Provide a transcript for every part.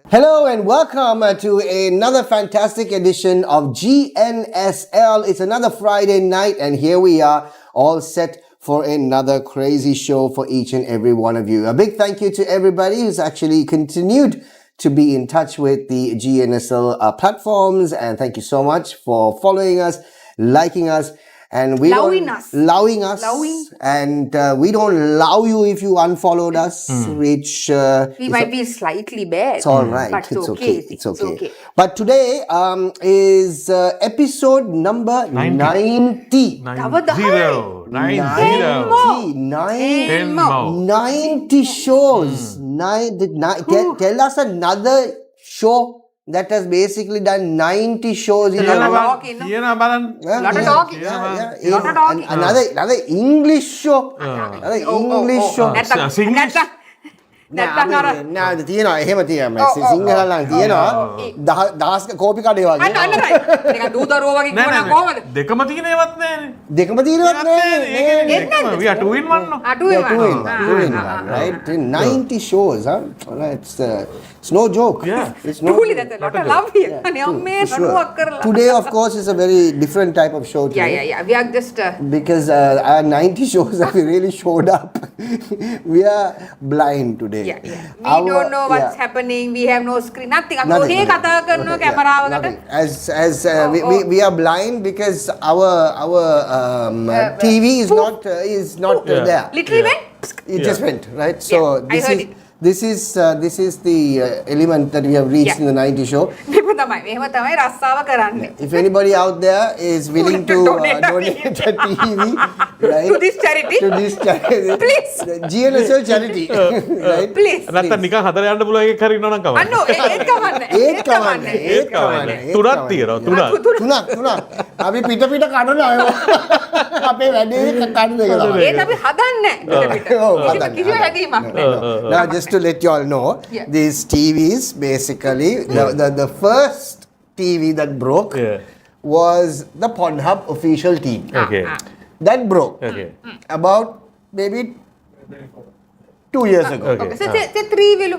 Hello and welcome to another fantastic edition of Gnsl. It's another Friday night and here we are all set for another crazy show for each and every one of you. A big thank you to everybody who's actually continued to be in touch with the Gnsl platforms, and thank you so much for following us, liking us, and loving us, and we don't love you if you unfollowed us, which we might be slightly bad. It's all right. But it's okay. It's okay. But today is episode number 90. 90 shows. Tell us another show that has basically done 90 shows in a row. Another English show. Another English show. නෑ තියෙනවා එහෙම තියෙනවා සිංහල නම් තියෙනවා දහස් කෝපි කඩේ වගේ අන්න නිකන් දූදරුව වගේ කියනවා කොහමද දෙකම තියෙනවත් නෑනේ දෙකම තියෙනවත් නෑනේ we are two in one no two in one right 90 shows it's no joke it's truly that's a lot of love here today of course is a very different type of show today. yeah we are just because our 90 shows that we really showed up we are blind today. We don't know what's happening. We have no screen. Nothing. We are blind because our TV is not there. Literally went. It just went right. So this is the element that we have reached in the 90 show. If anybody out there is willing to donate a TV, right, to this charity, please, GNSL charity, right? Please. නැත්තම් නිකන් හතර යන්න පුළුවන් එකක් හරි ඉන්නවනම් කවන්න. අන්නෝ ඒත් කවන්නේ. තුනක් තියෙනවා තුනක්. අපි පිට කඩනවා අපේ වැඩේ කඩන එක තමයි. ඒත් අපි හදන්නේ නැහැ. කිසිම හැදීමක් නැහැ. Now just to let you all know, these TVs basically the first TV that broke was the Pornhub official TV. Okay. That broke about maybe 2 years ago. Okay. So say 3 will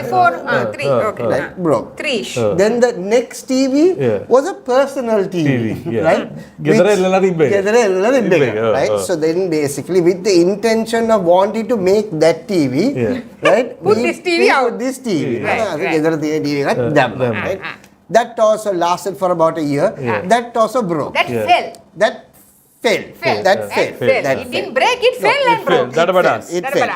4 3 okay. Right, broke. 3ish. Then the next TV was a personal TV. Right? ගෙදර එල්ලලා තිබ්බේ. Right? So then basically with the intention of wanting to make that TV, right? Put this TV out. This TV. Right. Right? That also lasted for about a year. That also broke. That fell. That fell. That fell. It didn't break, it fell and broke. It fell.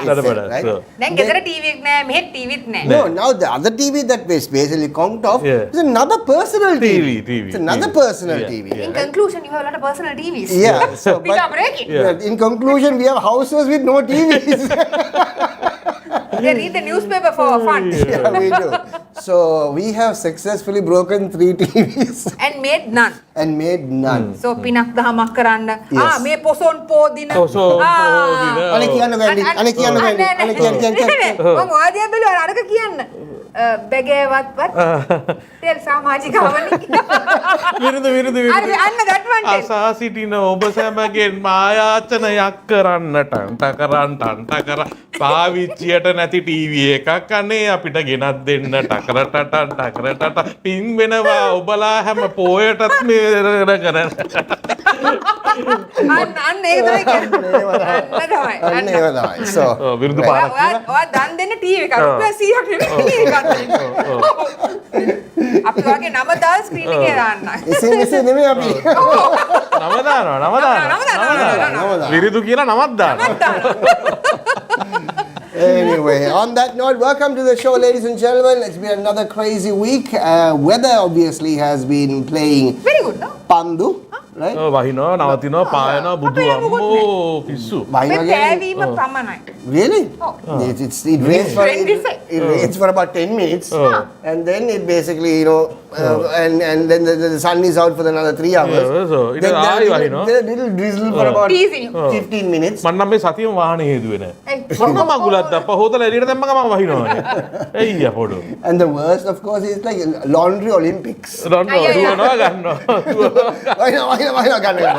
Right? Then ගෙදර TV එක නෑ, මෙහෙ TV ත් නෑ. No, now the other TV that was basically conked off is another personal TV. It's another personal TV. In conclusion, you have a lot of personal TVs. Yeah. So, but in conclusion, we have houses with no TVs. They read the newspaper for fun. Yeah, we do. So we have successfully broken 3 TVs. And made none. So පිනක් දහමක් කරන්න. මේ පොසොන් පෝදින. අනේ කියන්න මම ඔයාදියා බැලුවා අරක කියන්න. බැගෑවත්වත් තෙල් සමාජිකවනි. විරුදු. අන්න that one. අසා සිටින ඔබ සැමගෙන් මායාචනයක් කරන්නට ටකර පාවිච්චියට නැති ටීවී එකක් අනේ අපිට ගෙනත් දෙන්න ටකරට පින් වෙනවා ඔබලා හැම පොයටත් මේ කරන අන්න ඒක තමයි කියන්නේ. අන්න තමයි. So විරුදු පාරක් ඔයා දන් දෙන්න ටීවී එකක් රුපියල් 100ක් නෙමෙයි එකක් දෙන්න. අපි වගේ නම දාලා ස්ක්‍රීන් එකේ දාන්න. එසේ නෙමෙයි අපි. නම දානවා. විරුදු කියලා නමක් දානවා. Anyway, on that note, welcome to the show, ladies and gentlemen. It's been another crazy week. Weather obviously has been playing very good, no? Pandu, right? වහිනවා නවතිනවා පායනවා බුදු අම්මෝ පිස්සු. මේ පෑවීම පමණයි. Really? It rains for about 10 minutes and then it basically, and then the sun is out for another 3 hours. So it is ආයි වහිනවා. Then a little drizzle for about 15 minutes. මම නම් මේ සතියම වාහනේ හේදුවේ නැහැ. මම මගුලක් දැම්ප හොදලා එළියට දැම්ම ගමන් වහිනවනේ. එయ్యා පොඩු. And the worst of course is like laundry Olympics. දුවනවා ගන්නවා. වහිනවා ගන්නවා.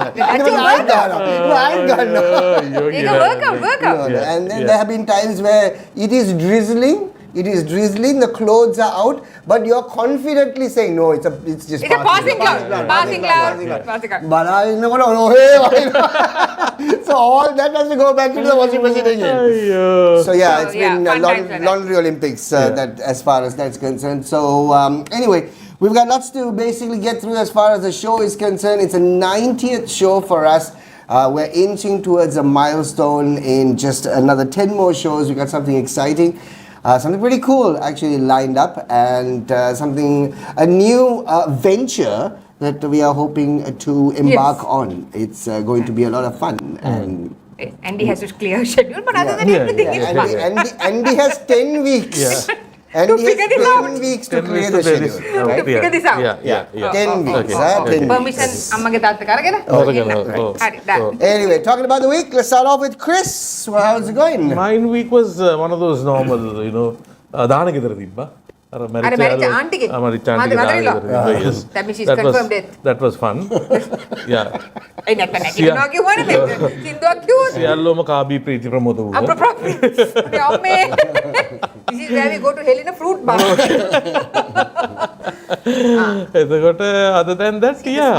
Work out. And then there have been times where it is drizzling, it is drizzling, the clothes are out, but you're confidently saying, no, it's just It's a passing cloud. Passing cloud. Passing cloud. But I never know. So all that has to go back into the washing machine again. So yeah, it's been fun times like that. laundry Olympics that as far as that's concerned. So anyway, we've got lots to basically get through as far as the show is concerned. It's a 90th show for us. We're inching towards a milestone in just another 10 more shows. We got something exciting, something pretty cool actually lined up, and a new venture that we are hoping to embark on. It's going to be a lot of fun. And Andy has to clear schedule, but other than everything, it's fun. Andy has 10 weeks. And To he has figure this 10 out. weeks to clear the schedule. To figure this out. 10 weeks. 10 Permission, අම්මගේ තාත්තගේ අරගෙන. හරි, done. Anyway, talking about the week, let's start off with Chrys. Well, how's it going? Mine week was one of those normal, දාන ගෙදර තිබ්බා. අර මැරිච්ච ආන්ටිගේ. මැරිච්ච ආන්ටිගේ දාන ගෙදර තිබ්බා. Yes. That means she's That was- confirmed death. That was fun. Yeah. ඒ නැත්නම් කිව්වා කිව්වනේ මේ. සින්දුවක් කිව්වොත්. සියල්ලෝම කාබී ප්‍රීති ප්‍රමෝද වූවා. අප්‍රොප්‍රියේට්. අම්මේ. This is where we go to hell in a fruit bar. එතකොට other than that, yeah.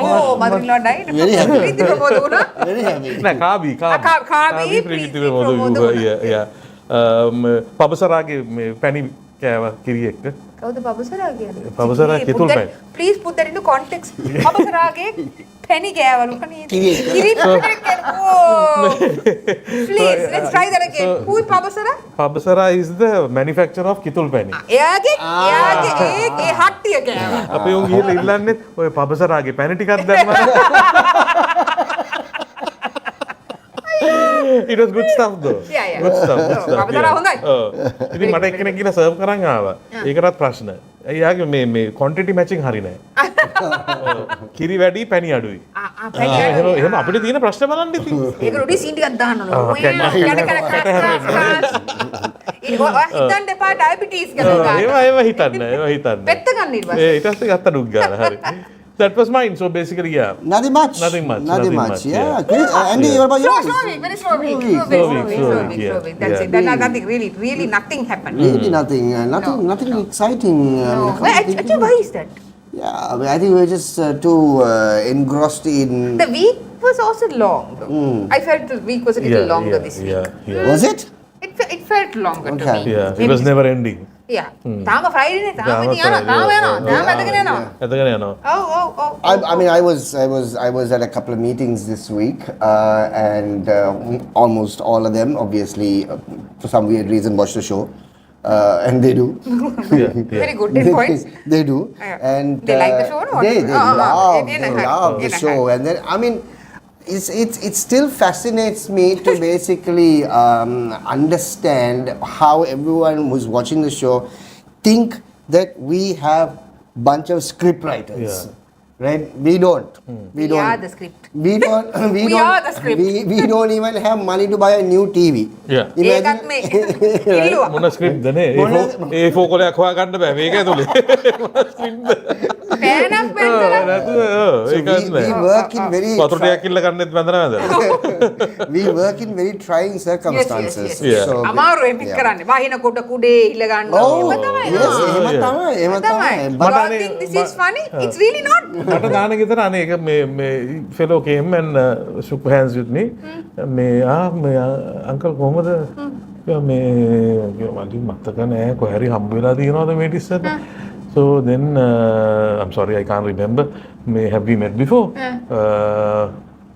Oh, mother-in-law died. Very happy. ප්‍රීති ප්‍රමෝද වුණා. Very happy. නෑ කාබී කාබී ප්‍රීති ප්‍රීති ප්‍රමෝද ප්‍රමෝද වූවා. වුණා. Yeah. පබසරාගේ මේ පැණි කෑව කිරි එක්ක. කවුද පබසරා කියන්නේ? පබසරා කිතුල් පැණි. Please put that into context. පබසරාගේ penny ගෑවලු කනේ. Kiri. Kiri penny. Oh. Please, let's try that again. Who is Pabasara? Pabasara is the manufacturer of කිතුල් පැණි. එයාගේ ඒ හට්ටිය ගෑවා. අපි උන් ගිහලා ඉල්ලන්නේ ඔය පබසරාගේ පැණි ටිකක් දැම්මා. It was good stuff though. Yeah. Good stuff. පබසරා හොඳයි. ඉතින් මට එක්කෙනෙක් ගිහලා සර්ව් කරන් ආවා. ඒකටත් ප්‍රශ්න. එයාගේ මේ quantity matching හරි නෑ. කිරි වැඩි පැණි අඩුයි. එහෙම අපිට තියෙන ප්‍රශ්න බලන්න ඉතින්. ඒක රොඩි සීන් ටිකක් දාන්න ඕන. ඒක හිතන්න එපා ඩයබටිස් කියලා. ඒවා හිතන්න. පෙත්ත ගන්න ඊට පස්සේ. ඊට පස්සේ ගත්ත ඩුක් ගාලා හරි. That was mine. So basically, yeah. Nothing much. Nothing much. Yeah. Chris, Andy, what about yours? Slow week, very slow week. That's it. Nothing really nothing happened. Really nothing. Nothing exciting. No. Actually, why is that? Yeah, I mean, I think we're just too engrossed in. The week was also long. Though. I felt the week was a little longer this week. Yeah. Was it? It felt longer to me. Yeah. It was never ending. Yeah. තාම Friday නේ. තාම ඇදගෙන යනවා. I mean, I was at a couple of meetings this week, and almost all of them, obviously, for some weird reason, watch the show. And they do. Very good. 10 points. They do. Yeah. And They like the show, or They love the in a show. hand. And then, I mean, it still fascinates me to basically understand how everyone who's watching the show think that we have bunch of script writers. Yeah. Right? We don't. We are the script. We don't. We are the script. We don't even have money to buy a new TV. Yeah. ඒකත් මේ ඉල්ලුවා. මොන script දනේ A4 කොලයක් හොයා ගන්න බෑ මේක ඇතුලේ මොන ස්ක්‍රිප්ට්ද පෑනක් බැලලා We work in very වතුර ටිකක් ඉල්ල ගන්නෙත් බඳනවද we work in very trying circumstances. Yes. So, අමාරුවෙන් පිට කරන්නේ. වහින කොට කුඩේ ඉල්ල ගන්න. Oh, එහෙම තමයි. yes, එහෙම තමයි. But I think this is funny. It's really not. මට දාන ගෙදර අනේ එක මේ fellow came and shook hands with me මේ අංකල් කොහමද මේ මට මතක නෑ කොහරි හම්බ වෙලා තියෙනවද මේ ඉස්සර so then I'm sorry I can't remember may have we met before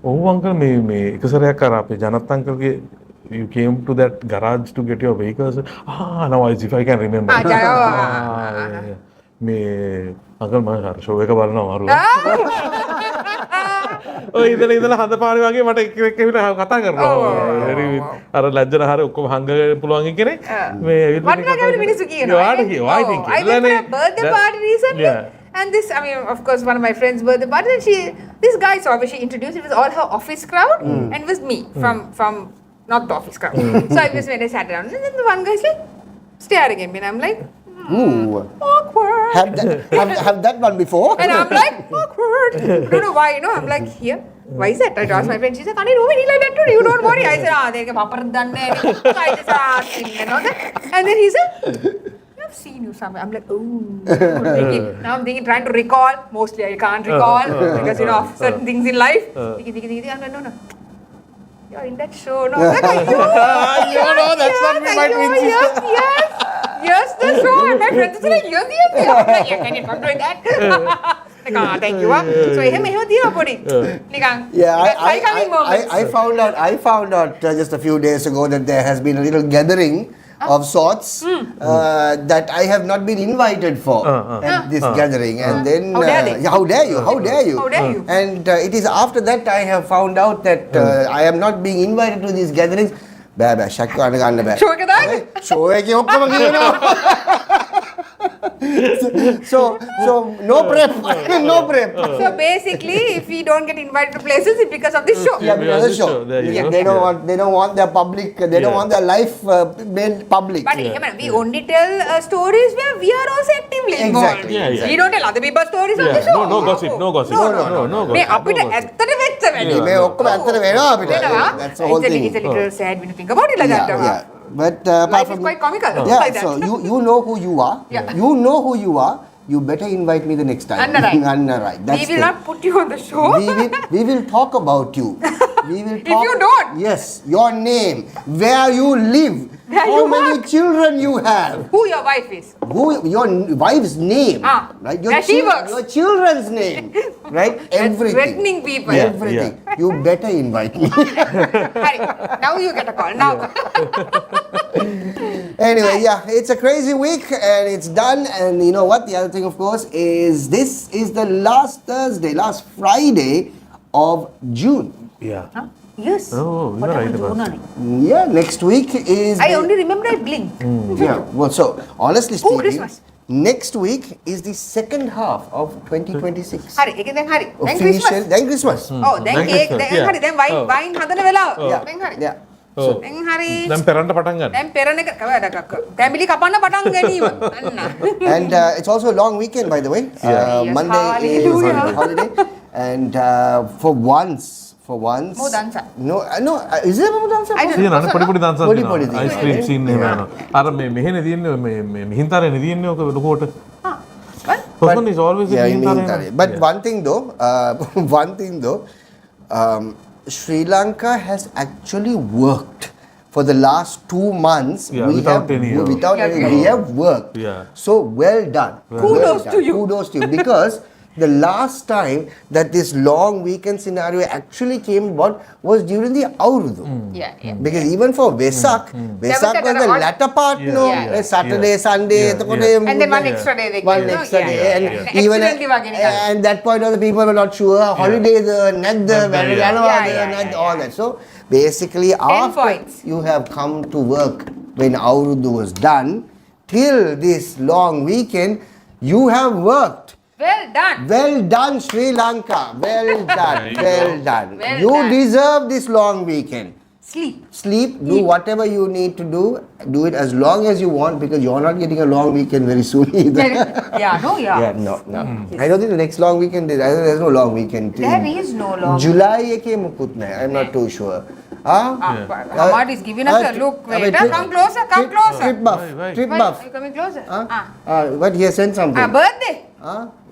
uncle මේ එක සැරයක් අර අපේ ජනත් අංකල්ගේ you came to that garage to get your vehicles now if I can remember මේ අංකල් මම ෂෝ එක බලනවා අමාරුයි ඔය ඉඳලා හඳ පාරේ වගේ මට එක්ක ඇවිල්ලා කතා කරනවා අර ලැජ්ජන හරිය ඔක්කොම හංගගෙන පුළුවන් කෙනෙක් මේ ඇවිල්ලා වටනගාවේ මිනිස්සු කියනවා I think I went for a birthday party recently and this I mean of course one of my friends birthday party and this guy saw me she introduced it was all her office crowd and it was me from not the office crowd so I was when I sat down and then the one guy's like staring at me and I'm like ooh. Awkward. Have that one before? And I'm like, awkward. I don't know why, I'm like, here. why is that? I asked my friend. She said, "Kani, Rohini like that too. You don't worry." I said, "They can papar danne." I just asked him and all that. And then he said, "I've seen you somewhere." I'm like, "Oh." Now I'm thinking, trying to recall. Mostly I can't recall because of certain things in life. I'm like, no. You're in that show. No, I'm like, That's not me, my twin sister. Yes, the show. And my friends are like, yes. I'm like, yeah, can you come doing that? Like, thank you. So, I found out just a few days ago that there has been a little gathering of sorts that I have not been invited for at this gathering. And then, how dare you? And it is after that I have found out that I am not being invited to these gatherings. Shaq show so no prep. So basically, if we don't get invited to places, it's because of this show. Because of the show. They don't want their public. They don't want their life made public. But we only tell stories where we are also actively involved. Exactly. We don't tell other people's stories on the show. No gossip. No gossip. That's the whole thing. It's a little sad when you think about it like that. But life is quite comical. Like so that. you know who you are. You know who you are. You better invite me the next time. Anna, right. We will not put you on the show. We will talk about you. We will talk. If you don't. Yes, your name, where you live, how many children you have, who your wife is, your wife's name, right? Where she works. Your children's name, right? Everything. Threatening people. Everything. You better invite me. Now you get a call. Now. Anyway, it's a crazy week and it's done. And you know what? The other thing, of course, is this is the last Friday of June. Yeah. Huh? Yes. Oh, what happened to June? Yeah, next week is. I only remember I blinked. Yeah. Well, so honestly speaking, Christmas. Next week is the second half of 2026. Then Christmas. Then Christmas. Oh, then cake. Then wine. Yeah. දැන් හරි දැන් පෙරන්න පටන් ගන්න. දැන් පෙරණ එක තැඹිලි කපන්න පටන් ගැනීම අන්න. And it's also a long weekend, by the way. Monday is holiday. And for once. Mo dansa. No, is there more dansa? I don't know. පොඩි dansa පොඩි තියෙනවා. ice cream scene එහෙම යනවා. අර මෙහෙනේ තියෙන්නේ මිහින්තරනේ තියෙන්නේ ඔක ලොකෝට. But is always a Mihintare. But one thing though, Sri Lanka has actually worked for the last 2 months. Without any. We have worked. So well done. Kudos to you. Because the last time that this long weekend scenario actually came about was during the Aurudhu. Because even for Vesak was the latter part, Saturday, Sunday, and then one extra day they and even at that point other people were not sure holiday all that. So basically after you have come to work when Aurudhu was done till this long weekend, you have worked. Well done, Sri Lanka. Well done. You deserve this long weekend. Sleep. Do whatever you need to do. Do it as long as you want because you're not getting a long weekend very soon either. No. I don't think the next long weekend is. There's no long weekend. There is no long. July I'm not too sure. Ahmad is giving us a look. Wait, come closer. Trip buff. Are you coming closer? But he has sent something. Birthday.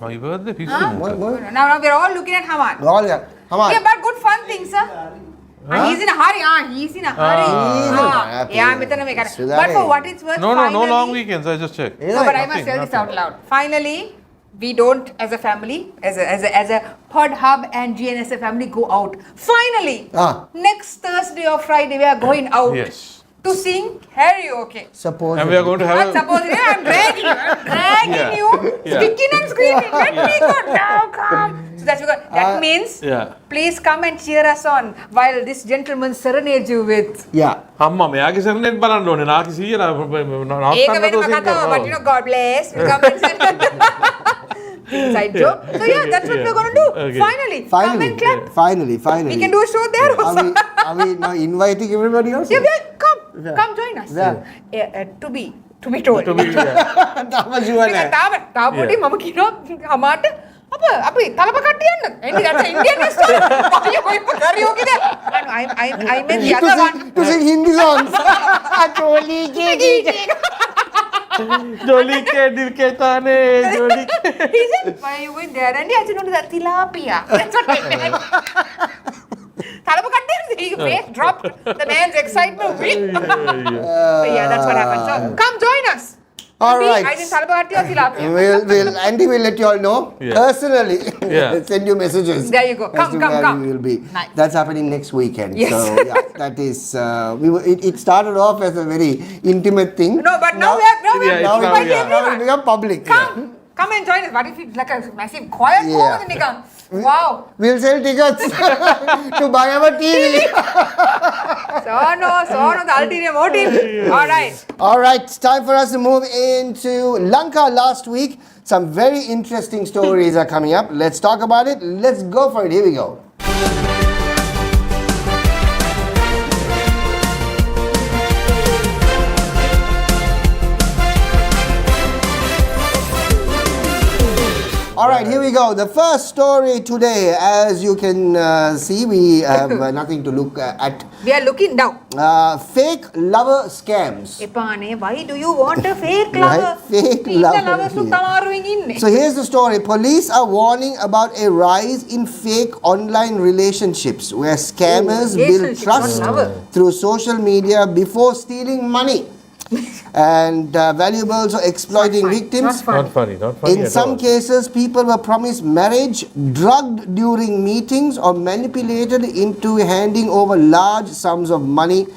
My birthday peace. Now we're all looking at Hamad. Yeah, but good fun things, sir. He's in a hurry. But for what it's worth, no long weekends. I just checked. No, but I must tell this out loud. Finally, we don't, as a family, as a pod hub and GNSL family, go out. Finally, next Thursday or Friday, we are going out. Yes. To sing karaoke. And we are going to have I'm dragging you, sticking and screaming. Let me go now, come. So that means, please come and cheer us on while this gentleman serenades you with. අම්මා මෙයාගේ සරණෙත් බලන්න ඕනේ. නාකි සීයලා ඒක වෙනම කතාව. But you know, God bless. We come and inside joke. So that's what we're going to do. Finally, come and clap. Finally. We can do a show there also. Are we now inviting everybody else? Come join us. To be told. තාම ජීවන. තාම පොඩි මම කියනවා අමාට අපි තලප කට්ටියන්න. Andy, that's an Indian restaurant. Why are you going for karaoke there? I meant the other one. To sing Hindi songs. Choli ke Jolly ke dil ke tane, jolly ke. He said, why are you going there? Andy, I said, no, that's tilapia. That's what I meant. තලප කට්ටියන්න. He face dropped. The man's excitement. But yeah, that's what happened. So come join us. All right. I didn't තලප කට්ටිය tilapia. Andy will let you all know personally. Send you messages. There you go. As to where Come. we will be. Nice. That's happening next weekend. Yes. So yeah, that is. It started off as a very intimate thing. No, but now we have Now it become public. Come and join us. What if it's like a massive choir? Wow. We'll sell tickets to buy our TV. So no, the ulterior motive. All right. All right, it's time for us to move into Lanka last week. Some very interesting stories are coming up. Let's talk about it. Let's go for it. Here we go. All right, here we go. The first story today, as you can see, we have nothing to look at. We are looking down. Fake lover scams. Epane, why do you want a fake lover? Right? Fake lover. So here's the story. Police are warning about a rise in fake online relationships where scammers build trust through social media before stealing money. And valuables or exploiting victims. Not funny. In some cases, people were promised marriage, drugged during meetings, or manipulated into handing over large sums of money.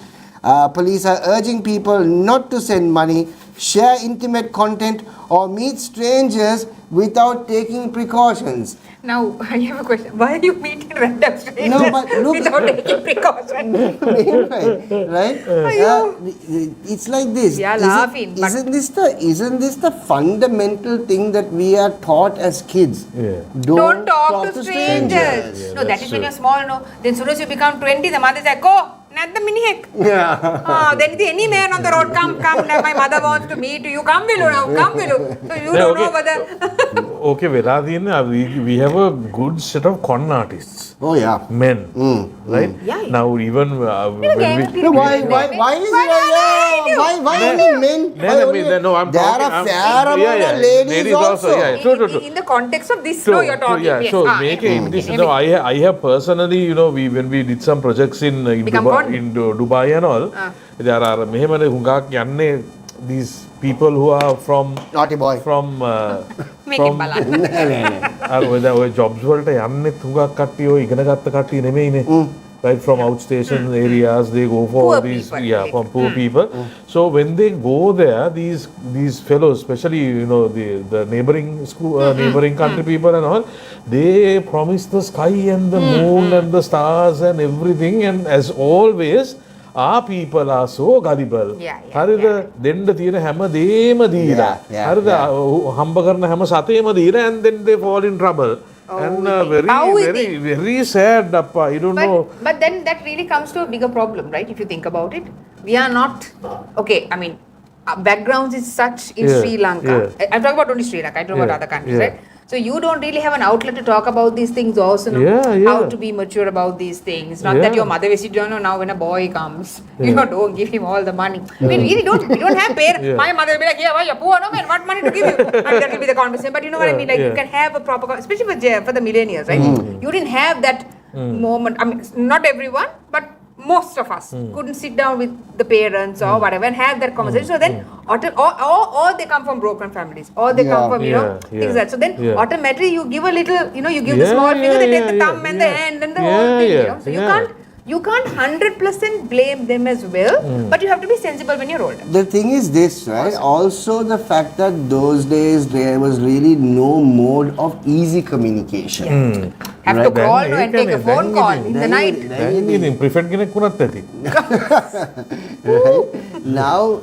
Police are urging people not to send money, share intimate content, or meet strangers without taking precautions. Now, I have a question. Why are you meeting random strangers without taking precautions? Right? It's like this. We are laughing. Isn't this the fundamental thing that we are taught as kids? Don't talk to strangers. No, that is when you're small, no. Then as soon as you become 20, the mother says, go. Not the minihek. Then any man on the road, come. My mother wants to meet you. Come, Vilu now. So you don't know whether. Okay, we have a good set of con artists. Oh yeah. Men. Right? Yeah. Now even when why is it why only men? No, I'm there talking. Are fair amount of ladies also. True. In the context of this, no, you're talking. Yeah, so make in this. No, I have personally, when we did some projects in Dubai and all, there are mehemane hungak yanne these people who are from naughty boy from ඔය jobs වලට යන්නෙත් හුඟක් කට්ටිය ඔය ඉගෙන ගත්ත කට්ටිය නෙමෙයිනේ. Right, from outstation areas, they go for poor these people, from poor people. So when they go there, these fellows, especially the neighboring school, neighboring country people and all, they promise the sky and the moon and the stars and everything. And as always, our people are so gullible. හරිද දෙන්න තියෙන හැම දේම දීලා. හරිද හම්බ කරන හැම සතේම දීලා and then they fall in trouble. And very sad, Appa. You don't know. But then that really comes to a bigger problem, right? If you think about it, we are not okay. I mean, backgrounds is such in Sri Lanka. I'm talking about only Sri Lanka. I don't know about other countries, right? So you don't really have an outlet to talk about these things also, how to be mature about these things. Not that your mother visits, now when a boy comes, don't give him all the money. I mean, really you don't have parents. My mother will be like, yeah, why you're poor, no man, what money to give you? And that will be the conversation. But you know what I mean? Like you can have a proper, especially for the millennials, right? You didn't have that moment. I mean, not everyone, but most of us couldn't sit down with the parents or whatever and have that conversation. So then, or they come from broken families, or they come from, things like that. So then, automatically, you give a little, you give the small finger, they take the thumb and the hand and the whole thing, So you can't 100% blame them as well, but you have to be sensible when you're older. The thing is this, right? Also the fact that those days there was really no mode of easy communication. Have to call and take a phone call in the night. Preferred කෙනෙක් වුණත් ඇති. Now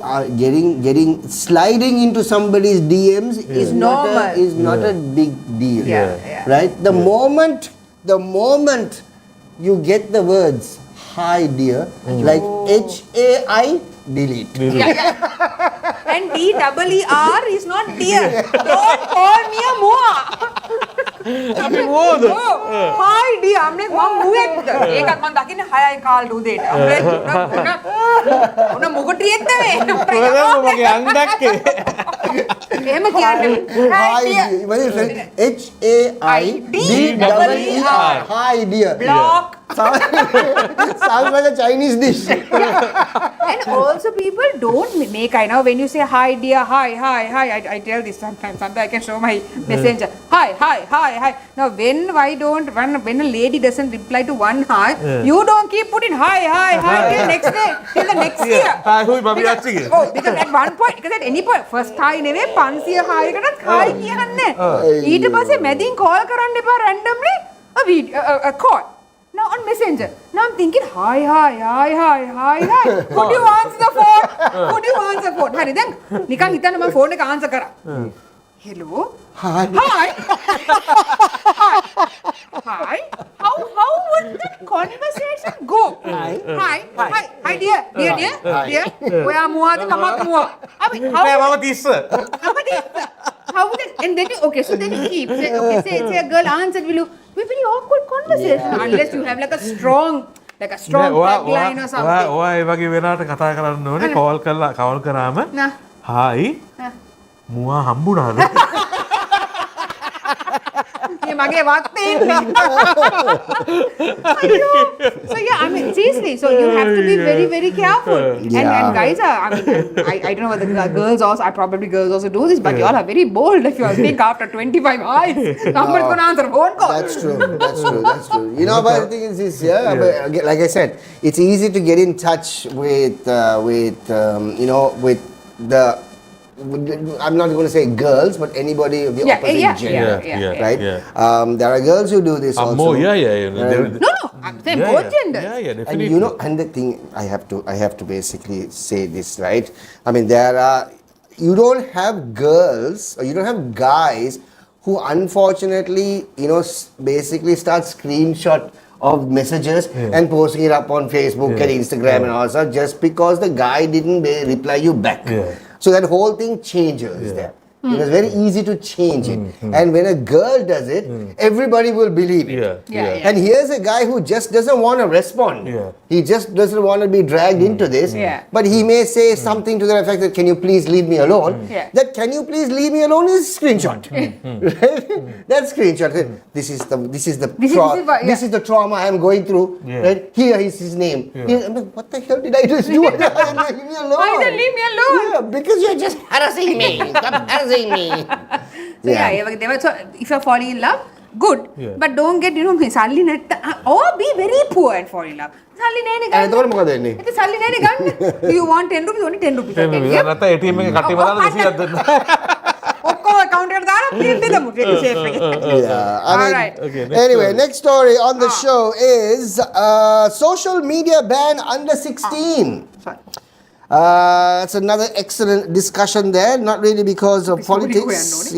sliding into somebody's DMs is not a big deal. Right? The moment you get the words hi dear, like HAI, delete. And DEER is not dear. Don't call me a moa. අපි මොකද? Hi dear. I'm like මම මුවෙක්ද? ඒකත් මම දකින්නේ 6යි කාලේ උදේට. ඔන්න මුගටියෙත් නෙවෙයි. මගේ අන්දක්කේ. එහෙම කියන්නේ. Hi dear. HAIDEER. Hi dear. Block. Sounds like a Chinese dish. And also people don't make, I know when you say hi dear, hi, I tell this sometimes I can show my messenger, hi. Now when a lady doesn't reply to one hi, you don't keep putting hi till next day, till the next year. Hi, hui babi achige. Oh, because at one point, because at any point, first hi නෙවෙයි 500 hi එකටත් hi කියන්නේ. ඊට පස්සේ මැදින් call කරන්න එපා randomly a call. Now on Messenger. Now I'm thinking, hi. Could you answer the phone? Hari, then නිකන් හිතන්න මම phone එක answer කරා. Hello? Hi. Hi. How would that conversation go? Hi dear. ඔයා මොකද කමක් මොකක්? නෑ මම 30. How would it? And then okay, so then you keep say a girl answered, will you? Be very awkward conversation unless you have like a strong tagline or something. ඔයා ඒ වගේ වෙලාවට කතා කරන්න ඕනේ කෝල් කරාම හායි මුවා හම්බුණාද? මේ මගේ වත්තේ ඉන්නේ. So yeah, I mean seriously, so you have to be very careful. And guys are, I mean, I don't know whether girls also, girls also do this, but you all are very bold if you all think after 25 eyes someone's going to answer a phone call. That's true. You know, but the thing is this, but like I said, it's easy to get in touch with the, I'm not going to say girls, but anybody of the opposite gender, right? There are girls who do this also. Yeah. No, I'm saying both genders. Yeah, And definitely. and the thing I have to basically say this, right? I mean, you don't have girls or you don't have guys who unfortunately, basically start screenshot of messages and posting it up on Facebook and Instagram and all that just because the guy didn't reply you back. So that whole thing changes there. It's very easy to change it. And when a girl does it, everybody will believe it. And here's a guy who just doesn't want to respond. He just doesn't want to be dragged into this. But he may say something to the effect that, can you please leave me alone? That can you please leave me alone is screenshot. Right? That screenshot. This is the trauma I'm going through. Right? Here is his name. Here, I'm like, what the hell did I just do? Leave me alone. Why did leave me alone? Yeah, because you're just harassing me. Stop harassing me. So so if you're falling in love, good. But don't get, සල්ලි නැත්ත or be very poor and fall in love. සල්ලි නැනේ ගන්න. එතකොට මොකද වෙන්නේ? ඒක සල්ලි නැනේ ගන්න. You want 10 rupees, only 10 rupees. නැත්නම් ATM එකේ කට්ටිය බලලා 200ක් දෙන්න. ඔක්කොම account එකට දාලා print දෙමු shape එකේ. Alright. Anyway, next story on the show is social media ban under 16. Sorry. It's another excellent discussion there, not really because of politics.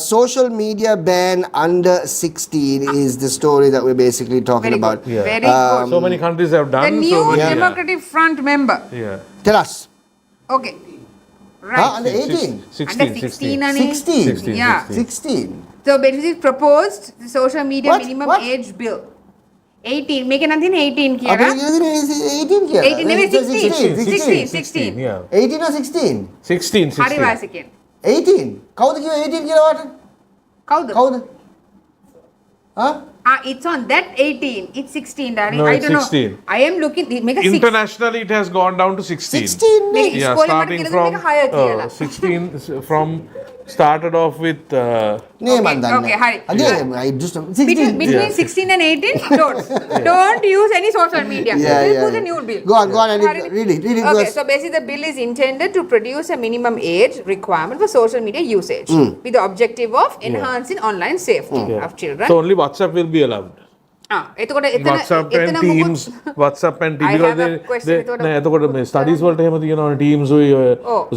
Social media ban under 16 is the story that we're basically talking about. Very good. So many countries have done. The new Democratic Front member. Tell us. Okay. Right. Under 18? Under 16 and 16. 16. So basically proposed the social media minimum age bill. 18. Make it 18 here. 18 here. 18 maybe 16. 18 or 16? 16. Hari Vasikin. 18. Kawuda kiwa 18 කියලා වට? Kawuda? Huh? It's on that 18. It's 16, darling. No, I it's don't 16. know. I am looking. Make a 6. Internationally, it has gone down to 16. 16? Yeah, starting from 16 from started off with. Okay, Hari. Again, I just between 16 and 18, don't use any social media. We'll put a new bill. Go on, and read it. Okay, so basically the bill is intended to produce a minimum age requirement for social media usage with the objective of enhancing online safety of children. So only WhatsApp will be allowed. WhatsApp and Teams, WhatsApp and Teams. I have a question. එතකොට මේ studies වලට එහෙම තියෙනවා Teams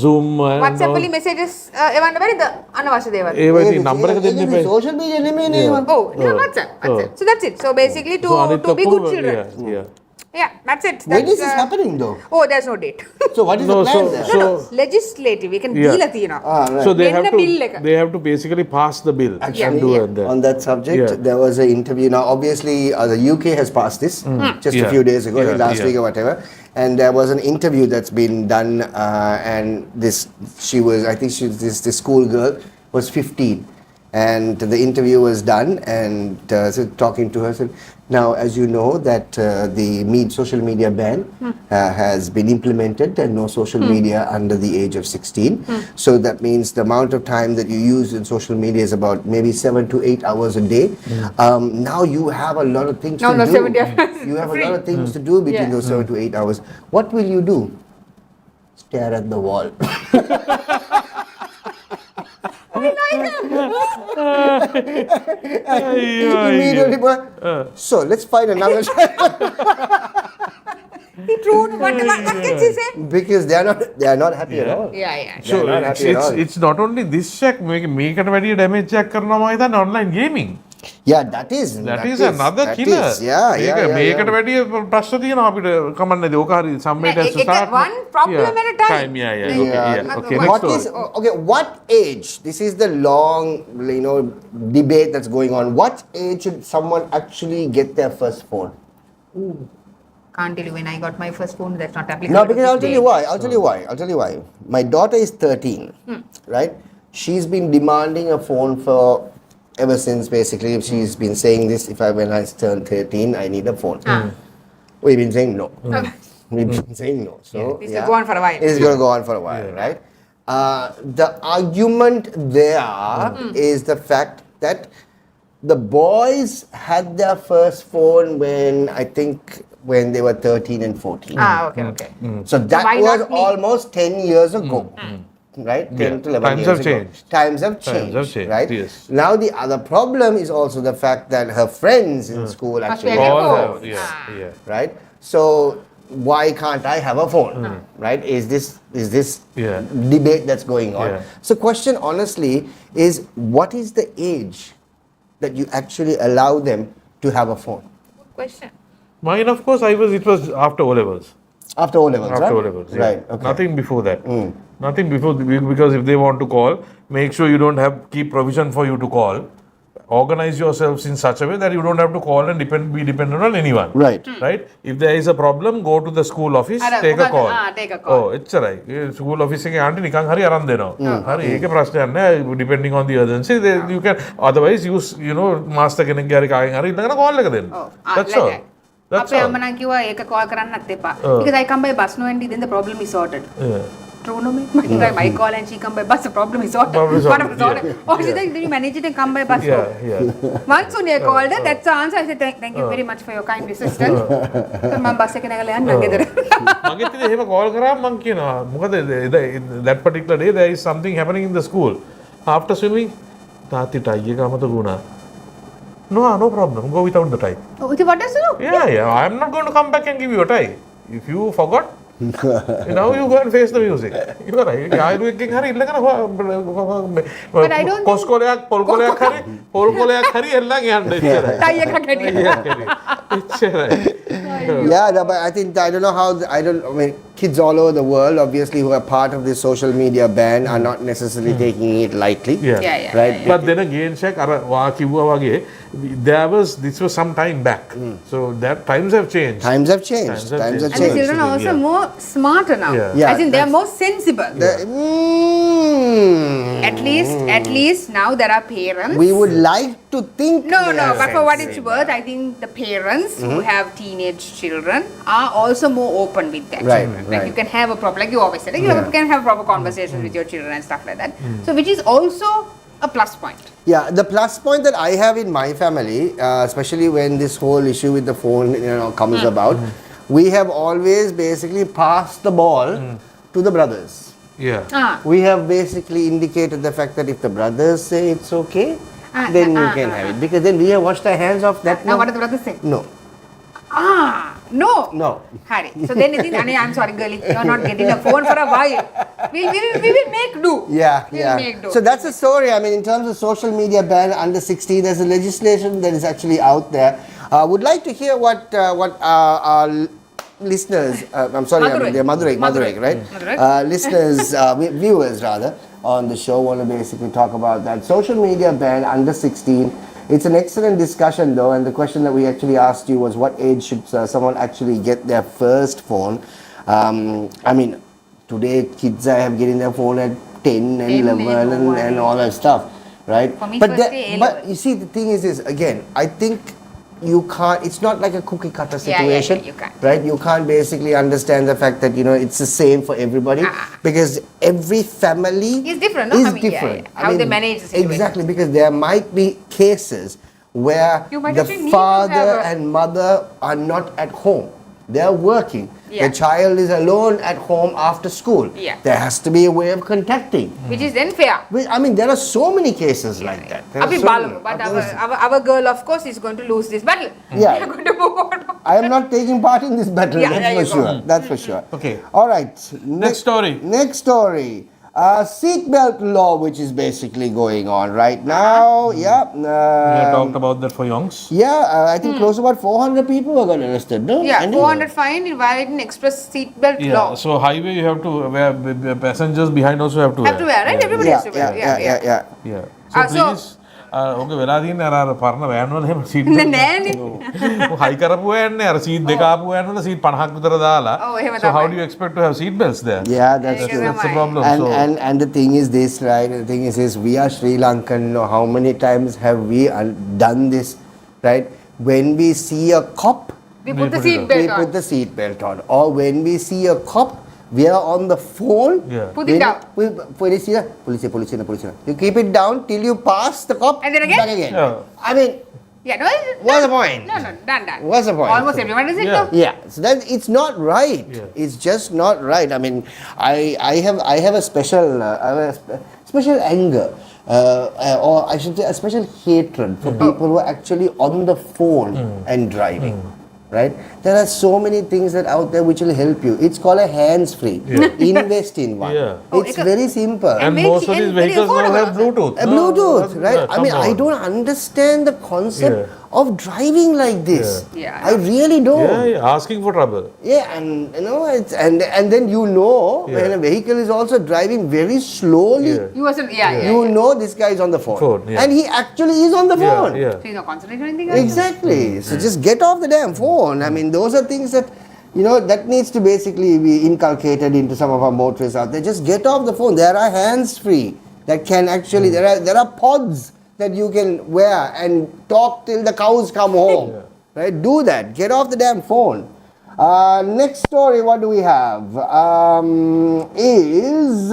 Zoom WhatsApp වලින් messages එවන්න බැරිද අනවශ්‍ය දේවල්? ඒ වගේ නම්බර එක දෙන්න එපා. social media නෙමෙයි WhatsApp. So that's it. So basically to be good children. Yeah, that's it. When That's, is this happening though? Oh, there's no date. So what is No, the plan so- there? No, legislative. We can deal at you know. Right. So they Menna bill එක. have to basically pass the bill and Actually, do it there. on that subject, Yeah. there was an interview. Now, obviously, the UK has passed this just a Yeah. few days ago, Yeah, last yeah. week or whatever. And there was an interview that's been done, and I think this school girl was 15. And the interview was done, and talking to her, said, now, as you know, that the social media ban has been implemented, and no social media under the age of 16. So that means the amount of time that you use in social media is about maybe 7 to 8 hours a day. Now you have a lot of things to do. 70 hours. You have Free. a lot of things to do between Yeah. those 7 to 8 hours. What will you do? Stare at the wall. Immediately, so let's find another. True. What can she say? Because they are not happy at all. Yeah. So They're not happy at all. it's not only this Shaq මේකට වැඩි damage check කරනවා මම හිතන්නේ online gaming. Yeah, that is another that killer. is, yeah. මේකට වැඩි ප්‍රශ්න තියෙනවා අපිට කමන්නේ ඕක හරි somebody has to start. One problem at a time. Okay, What next is story. okay? What age? This is the long, debate that's going on. What age should someone actually get their first phone? Can't tell you when I got my first phone. That's not applicable. No, to because this I'll tell day. you why. I'll tell you why. My daughter is 13, right? She's been demanding a phone for ever since. Basically, she's been saying this. When I turn 13, I need a phone. We've been saying no. Okay. We've been saying no. So This will go on for a while. It's going to go on for a while, right? The argument there is the fact that the boys had their first phone when they were 13 and 14. Okay. So that why was not me? almost 10 years ago. Right? 10 Yeah. to 11 Times years have ago. changed. Times have Times have changed, right? yes. Now the other problem is also the fact that her friends in school actually be have like, All phones. have, yeah. Right? So why can't I have a phone? Right? Is this Yeah. debate that's going on? Yeah. So question honestly is, what is the age that you actually allow them to have a phone? Good question. Mine, of course, it was after O levels. After O levels, After right? O levels, yeah. Right. Okay. Nothing before that. Nothing before, because if they want to call, make sure you don't keep provision for you to call. Organize yourselves in such a way that you don't have to call and be dependent on anyone. Right. Right? If there is a problem, go to the school office, take a call. take a call. Oh, එච්චරයි. School office එකේ aunty නිකන් හරි අරන් දෙනවා. හරි ඒකේ ප්‍රශ්නයක් නැහැ. Depending on the urgency, you can otherwise use, master කෙනෙක්ගේ හරි කාගෙන් හරි ඉල්ලගෙන call එක දෙන්න. That's all. That's අපේ all. අම්මා නම් කිව්වා ඒක call කරන්නත් එපා. Because I come by bus no and then the problem is sorted. Yeah. True no me. I call and she come by bus, the problem is sorted. Problem is sorted, Problem yeah. Oh, she said, did you manage it and come by bus? Yeah. Once only I called her, that's the answer. I said, thank you very much for your kind assistance. මම bus එකේ නැගලා යන්න ගෙදර. මගෙත් ඉතින් එහෙම call කරාම මං කියනවා මොකද that particular day there is something happening in the school. After swimming, තාත්ති tie එක අමතක වුණා. No problem. Go without the tie. Oh, what does it do? Yeah. I'm not going to come back and give you a tie. If you forgot, now you go and face the music. You are right. ආයුර්වේදයෙන් හරි ඉල්ලගෙන But I don't කොස්කොලයක් පොල්කොලයක් හරි එල්ලන් යන්න ඉච්චරයි. tie එකක් හැටියට. ඉච්චරයි. Yeah, no, but I don't know how. I mean, kids all over the world, obviously, who are part of this social media ban, are not necessarily taking it lightly. Yeah. Right. But then again, Shaq, අර වා කිව්වා වගේ this was some time back. So that times have changed. Times have changed. Times have And the children are also Yeah. more smarter now. Yeah. As in, they are more sensible. At least now there are parents. We would like to think. No, they are but for what it's sensible. worth, I think the parents who have teenage children are also more open with their Right, children. Like right. you can have a proper, like you always said, like you can have proper conversations with your children and stuff like that. So which is also a plus point. Yeah, the plus point that I have in my family, especially when this whole issue with the phone, comes about, we have always basically passed the ball to the brothers. Yeah. We have basically indicated the fact that if the brothers say it's okay, then you can have it. Because then we have washed our hands off that. Now what do the brothers say? No. No. No. Harry. So then it is, I'm sorry, girlie, you're not getting a phone for a while. We will make do. We'll make do. So that's the story. I mean, in terms of social media ban under 16, there's a legislation that is actually out there. Would like to hear what our listeners, I'm sorry, Madurai. they're Madurai, right? Madurai. Listeners, viewers rather, on the show want to basically talk about that. Social media ban under 16. It's an excellent discussion though, and the question that we actually asked you was what age should someone actually get their first phone? I mean, today kids are getting their phone at 10 and 11 and all that stuff, right? For me, but first day but you see, the thing is again, I think you can't, it's not like a cookie cutter situation, you can't. right? You can't basically understand the fact that, you know, it's the same for everybody because every family is different, no? is I mean, different. How they manage the situation. Exactly, because there might be cases where You might the actually need to father have and mother are not at home. They're working. Yeah. The child is alone at home after school. Yeah. There has to be a way of contacting. Which is then fair. I mean, there are so many cases like that. There are Abhi so Balamu, many. but our girl, of course, is going to lose this battle. Yeah. We are going to move on. I am not taking part in this battle, Yeah, there that's you for go. sure. That's for sure. Okay. All right. Next story. Next story. Seatbelt law, which is basically going on right now. Yeah. We have talked about that for Youngs. Yeah, I think close to about 400 people were got arrested, no? Yeah, And 400 fine in violating express seatbelt law. So highway you have to where passengers behind also have to wear. Have to wear, right? Everybody has to wear. yeah. Yeah. So so- please okay වෙලා තියෙන්නේ අර පරණ van වල එහෙම seat නෑනේ. හයි කරපු van නේ අර සීට් දෙක ආපු වෑන් වල සීට් 50ක් විතර දාලා. Oh, එහෙම So how තමයි. do you expect to have seat belts there? Yeah, that's ඒක true. That's the තමයි. problem. And, So and the thing is this, right? The thing is we are Sri Lankan. You know, how many times have we done this, right? When we see a cop, We put the put it seat on. we belt put on. the seat belt on. Or when we see a cop, we are on the phone. Yeah. Put it down. Police, police. You keep it down till you pass the cop. And then again? Back again. Yeah. I mean, Yeah, no. what's the point? No, done. What's the point? Almost everyone does it Yeah. now. Yeah, so that it's not right. Yeah. It's just not right. I mean, I have a special special anger, or I should say a special hatred for people who are actually on the phone and driving. Right? There are so many things that out there which will help you. It's called a hands-free. Yeah. Invest in one. Yeah. Oh, It's very simple. and very most of cheap these and very vehicles now affordable have also. Bluetooth. A Bluetooth, No, right? yeah, I mean, come I on. don't understand the concept Yeah. of driving like this. Yeah. I really don't. Yeah, asking for trouble. Yeah, and you know, and then you know Yeah. when a vehicle is also driving very slowly, Yeah. You wasn't, yeah. you know this guy is on the phone. Yeah. And he actually is on the phone. Yeah, yeah. So he's not concentrating on anything else? Exactly. So just get off the damn phone. I mean, those are things that, you know, that needs to basically be inculcated into some of our motorists out there. Just get off the phone. There are hands-free that can actually, there are pods that you can wear and talk till the cows come home. Yeah. Right? Do that. Get off the damn phone. Next story, what do we have? Is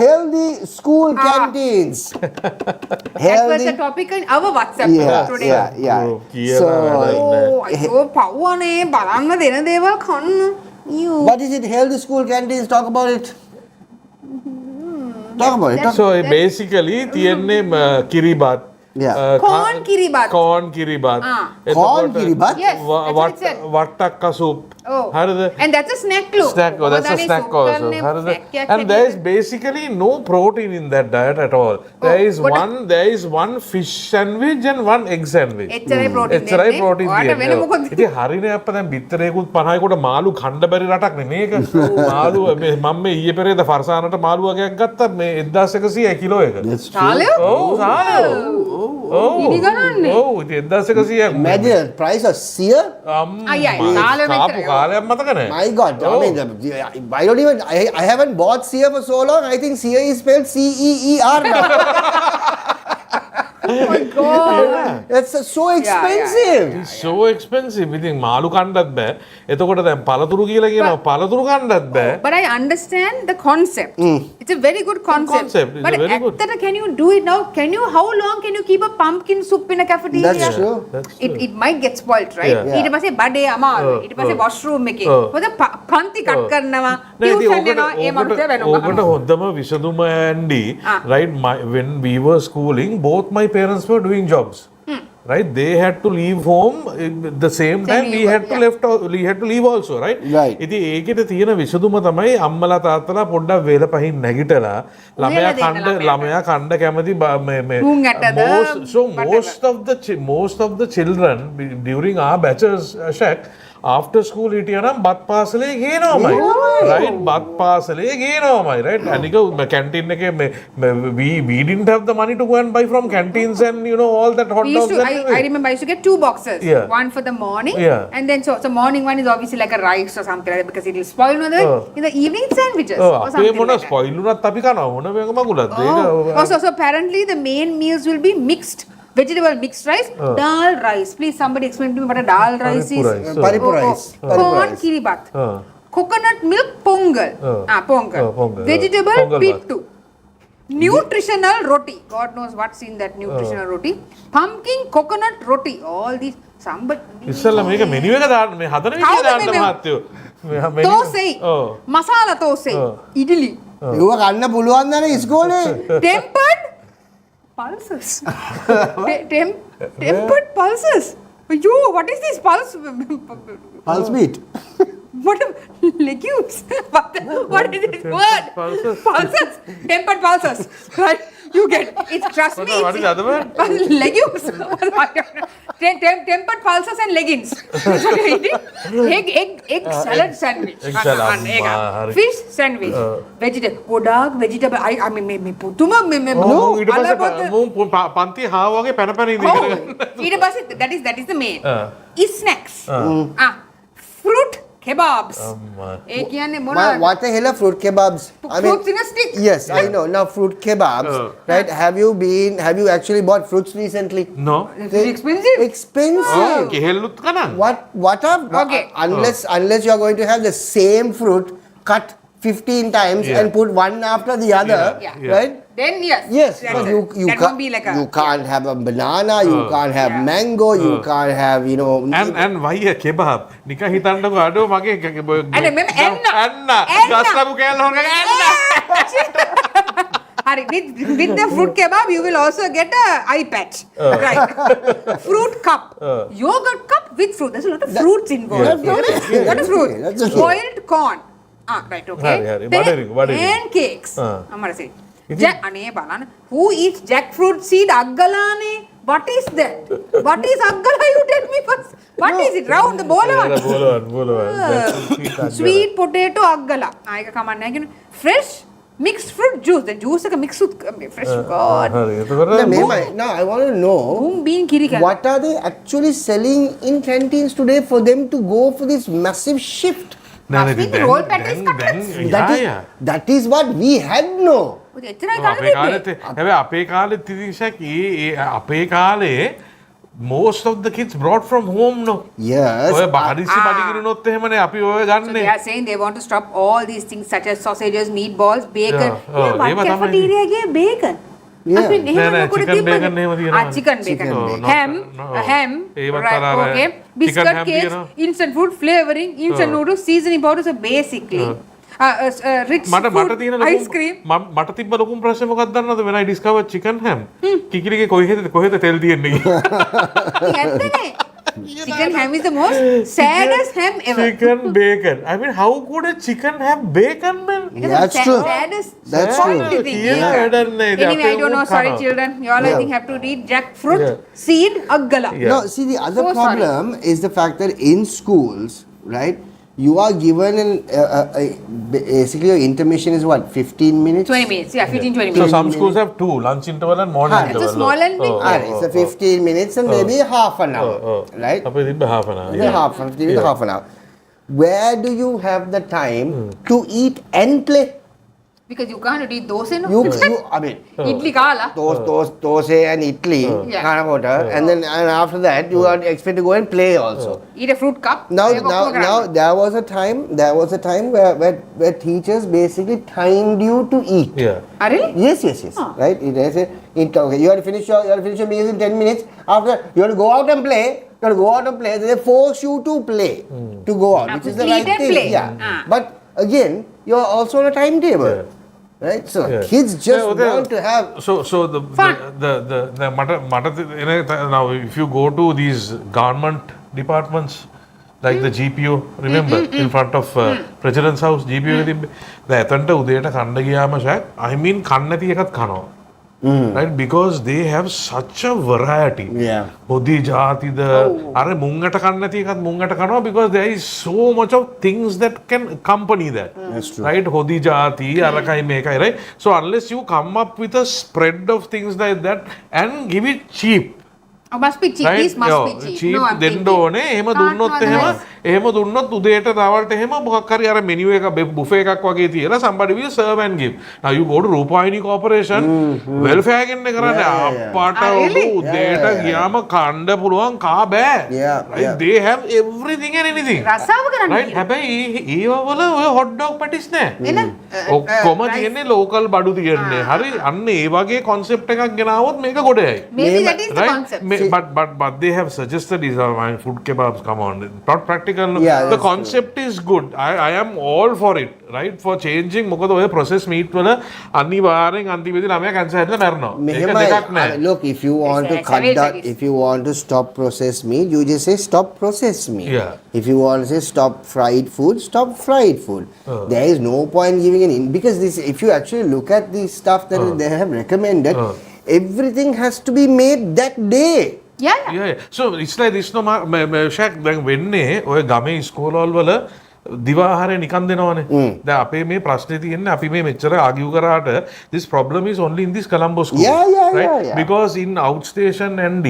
healthy school canteens. That was the topic in our WhatsApp group today. Yeah. Oh, කියලා So, Oh, අයියෝ පව්වනේ බලන්න දෙන දේවල් කන්න. what is it? Healthy school canteens. Talk about it. Talk about it. Talk. So basically තියෙන්නේ kiribath Yeah. Corn kiribath. corn kiribath Corn kiribath? Yes, that's what it said. Wattakka soup Oh. හරිද And that's a snack clue. snack that's a ඔබ snack දන්නේ also soup හරිද කරන්නේ snack and there is එකක් basically no protein in that diet at all there is one fish sandwich and one egg sandwich එච්චරයි protein එච්චරයි දෙන්නේ. protein ඔයාට වෙන තියෙන්නේ මොකද? ඉතින් හරිනේ අප්පා දැන් බිත්තරේකුත් 50කට මාළු කණ්ඩ බැරි රටක් නේ මේක මාළු මම මේ ඊයේ පෙරේද ෆර්සානට මාළු වගේක් ගත්තා මේ 1100 කිලෝ එක That's true. සාලයෝ? ඔව් සාලයෝ ඉනි ගණන්නේ? ඔව් ඉතින් 1100 Imagine the price of sear. අයියයි, සාලයෝ කාපු මෙච්චර. කාලයක් මතක නැහැ My God. I mean, I don't even. I haven't bought sear for so long. I think sear is spelled CEER now. Oh my God. That's so expensive. It's so expensive. ඉතින් මාළු කණ්ඩත් බෑ. එතකොට දැන් පළතුරු කියලා කියනවා පළතුරු කණ්ඩත් බෑ. But I understand the concept. It's a very good concept. concept. It's But very good. ඇත්තට can you do it now? How long can you keep a pumpkin soup in a cafeteria? That's true. That's true. It might get spoiled, right? Yeah. ඊට පස්සේ බඩේ අමාරු. ඊට පස්සේ washroom එකේ. මොකද පන්ති කට් කරනවා. Tuition යනවා. ඒ මනුස්සයා වෙනවා. ඕකට හොඳම විසඳුම Andy right when we were schooling both my parents were doing jobs. Right, they had to leave home the same time we had to leave also, right? Right. ඉතින් ඒකෙට තියෙන විසඳුම තමයි අම්මලා තාත්තලා පොඩ්ඩක් වේල පහින් නැගිටලා ළමයා කණ්ඩ කැමති Room ඇටද, most of the children during our batches Shaq after school හිටියනම් බත් පාසලේ ගේනවාමයි. Right? බත් පාසලේ ගේනවාමයි. Right? අනික canteen එකේ we didn't have the money to go and buy from canteens and you know all that hot dogs. I remember I used to get 2 boxes. Yeah. One for the morning, Yeah. and then so morning one is obviously like a rice or something like that because it will spoil. In the evening sandwiches or අපේ something මොන like that. Spoil උනත් අපි කනවා මොන මේක මගුලක්ද ඒක. So apparently the main meals will be mixed. Vegetable mixed rice, dal rice. Please somebody explain to me what a dal rice is. Paripu rice. Corn kiribat. Coconut milk pongal. Pongal. Vegetable Pongal pittu. Nutritional roti. God knows what's in that nutritional roti. Pumpkin coconut roti. All these. Somebody. ඉස්සෙල්ලා මේක menu එක දාන්න මේ හදන විදිය දාන්න මහත්තයෝ. Thosai. Masala thosai. Idli. ඒව කන්න පුළුවන් දනේ ඉස්කෝලේ. Tempered pulses. Tempered pulses. Yo, what is this pulse? Pulse beat. What legumes? What is this word? Pulses. Pulses. Tempered pulses. Right? You get it. Trust me. What is the other word? Legumes. Tempered pulses and leggings. Egg salad sandwich. Egg salad. Fish sandwich. Vegetable. I mean, me putuma me. ඊට පස්සේ පන්ති හාව වගේ පැන පැන ඉඳගෙන ඊට පස්සේ that is the main. Snacks. Fruit kebabs. ඒ කියන්නේ මොනවද? What the hell are fruit kebabs? Fruits in a stick. Yes, I know. Now fruit kebabs, right? Have you actually bought fruits recently? no It's expensive. Expensive. කෙහෙල්ලුත් කනන් What are Okay. unless you are going to have the same fruit cut 15 times and put one after the other, Yeah. right? Then yes. Yes, That's but it. you that won't be like a. you can't have a banana, you can't have mango, you can't have and why a kebab නිකන් හිතන්නකෝ අඩෝ මගේ අනේ මෙන්න ඇන්න ගස්ලබු කෑල්ල හොරගෙන ඇන්න Hari, with the fruit kebab, you will also get a iPad. Right. Fruit cup. Yogurt cup with fruit. There's a lot of fruits involved. What is fruit? That's okay. Boiled corn. Right, okay. Hari. Buttering. Pancakes. I'm going to say. Ane balana. Who eats jackfruit seed? Aggalane. What is that? What is aggala? You tell me first. What is it? Round the bowl one? බෝලවන් Sweet potato aggala. Aika kamanna. Fresh mixed fruit juice. The juice is mixed with fresh. God. හරි එතකොට Now I want to know Boom bean kiri kala. what are they actually selling in canteens today for them to go for this massive shift? the roll patties cutlets. That is what we had no. එච්චරයි අපේ කාලෙත් හැබැයි අපේ කාලෙත් ඉතින්ෂක් ඒ අපේ කාලේ most of the kids brought from home no Yes. ඔය බාරිසි බඩගිනුනොත් එහෙමනේ අපි ඔය So ගන්නෙ they are saying they want to stop all these things such as sausages, meatballs, bacon. ඒව තමයි. Cafeteria ගේ bacon. Yeah. අපි එහෙම නෑ, මොකද chicken තිබ්බද? bacon එහෙම තියෙනවා. chicken bacon. Chicken. Ham, ham. ඒවත් Right, අර okay. chicken Biscuit ham cakes, තියෙනවා. instant food flavoring, instant noodles, seasoning powder. So basically, rich මට food, තියෙන ice cream. මට තිබ්බ ලොකුම ප්‍රශ්නේ මොකක්ද දන්නවද when I discovered chicken ham කිකිලිගේ කොහෙද තෙල් තියෙන්නේ ඇත්තනේ. Chicken ham is the most saddest ham ever. chicken bacon I mean how could a chicken have bacon man That's true. Saddest That's true. quality thing. කියලා වැඩන්නේ Anyway, I don't know. Sorry, children. You all, I think, have to read jackfruit seed aggala. Yeah. No, see, the other So sorry. problem is the fact that in schools, right, you are given basically your intermission is what, 15 minutes? 20 minutes. Yeah, 15-20 so minutes. some schools have two lunch interval and morning Ah, it's a interval small and big. So 15 minutes and maybe half an hour, right? අපේ තිබ්බ half an hour Yeah. Half an hour. Where do you have the time to eat and play? Because you can't eat dosa, no? I mean, Idli kala. Those and Italy, Yeah. kind of water, and then after that you are expected to go and play also. Eat a fruit cup. Now there was a time where teachers basically timed you to eat. yeah Ah, really? Yes. Right? Okay, you have to finish your meals in 10 minutes. After you have to go out and play. They force you to play to go out, which is the eat right and thing. play. Yeah. But again, you are also on a timetable. Right? So kids just want to have so the now if you go to these government departments like the GPO remember in front of President's house GPO එතනට උදේට කන්න ගියාම ෂක් I mean කන්න නැති එකත් කනවා right? Because they have such a variety. Yeah. Hodi jati the are mungata kanna thi ekat mungata kanwa, because there is so much of things that can accompany that. That's true. Right? Hodi jati arakai mekai, right? So unless you come up with a spread of things like that and give it cheap, Oh, must be cheap. right? This must be cheap. cheap No, I'm දෙන්න thinking. ඕනේ. එහෙම දුන්නොත් එහෙම දුන්නොත් උදේට දවල්ට එහෙම මොකක් හරි අර මෙනු එක බුෆේ එකක් වගේ තියලා somebody will serve and give. Now you go to Rupayani Corporation welfare එකෙන් කරන්නේ අප්පට really? උදේට ගියාම කන්න පුළුවන් කා බෑ. Yeah, Right? yeah. They have everything and anything. රසාව කරන්න Right? හැබැයි ඒව වල ඔය hot dog patties නෑ. එන ඔක්කොම තියෙන්නේ local බඩු තියෙන්නේ. හරි අන්න ඒ වගේ concept එකක් ගෙනාවොත් මේක ගොඩයයි. maybe that is the Right? concept. But they have suggested is food kebabs. Come on, not practical. No. Yeah, The that's concept is good. I am all for it. Right, for changing. මොකද ඔය processed meat වල අනිවාර්යෙන් අන්තිමේදී ළමයා cancer හැදලා මැරෙනවා. ඒක දෙකක් නෑ. Look, if you want to It's cut very down, serious. if you want to stop processed meat, you just say stop processed meat. Yeah. If you want to say stop fried food, stop fried food. There is no point giving an in, because this, if you actually look at the stuff that they have recommended, everything has to be made that day. Yeah, yeah. Yeah, yeah. So it's like this no Shaq දැන් වෙන්නේ ඔය ගමේ ඉස්කෝලවල වල දිවාහාරය නිකන් දෙනවනේ. දැන් අපේ මේ ප්‍රශ්නේ තියෙන්නේ අපි මේ මෙච්චර ආගියු කරාට this problem is only in this Colombo school. Yeah. Because in outstation ND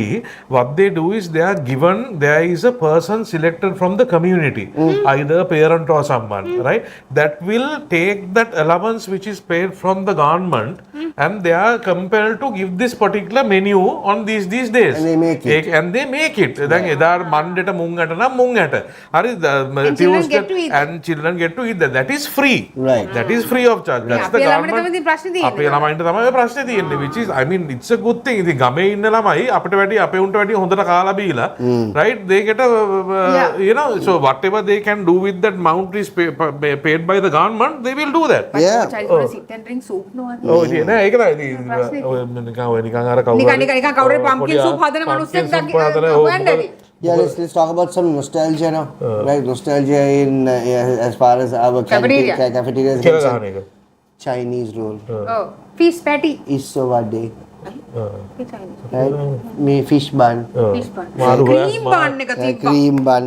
what they do is they are given, there is a person selected from the community, either a parent or someone, right, that will take that allowance which is paid from the government and they are compelled to give this particular menu on these days. And they make it. And they make it. දැන් එදා මණ්ඩේට මුං ඇට නම් මුං ඇට. හරි children get to eat. and children get to eat that. That is free. Right. That is free of charge. That's the අපේ ළමයින්ට government. තමයි ප්‍රශ්නේ තියෙන්නේ. අපේ ළමයින්ට තමයි ඔය ප්‍රශ්නේ තියෙන්නේ, which is I mean it's a good thing. ඉතින් ගමේ ඉන්න ළමයි අපිට වැඩි අපේ උන්ට වැඩි හොඳට කාලා බීලා, right, they get a you know, so whatever they can do with that amount is paid by the government, they will do that. Yeah. Child gonna sit and drink soup no one. ඔව් ඉතින් නෑ ඒක තමයි ඉතින් ඔය නිකන් අර කවුරු නිකන් කවුරු pumpkin soup හදන මනුස්සයෙක් හොයන්නදී. Yeah, let's talk about some nostalgia now. Right, nostalgia in as far as our Cafeteria. cafeteria is කියලා concerned. ගන්න එක. Chinese roll. Oh, fish patty. Is so what day. It's Chinese. Right? Me fish bun. Fish bun. මාළු Cream bun එක තිබ්බා. Cream bun.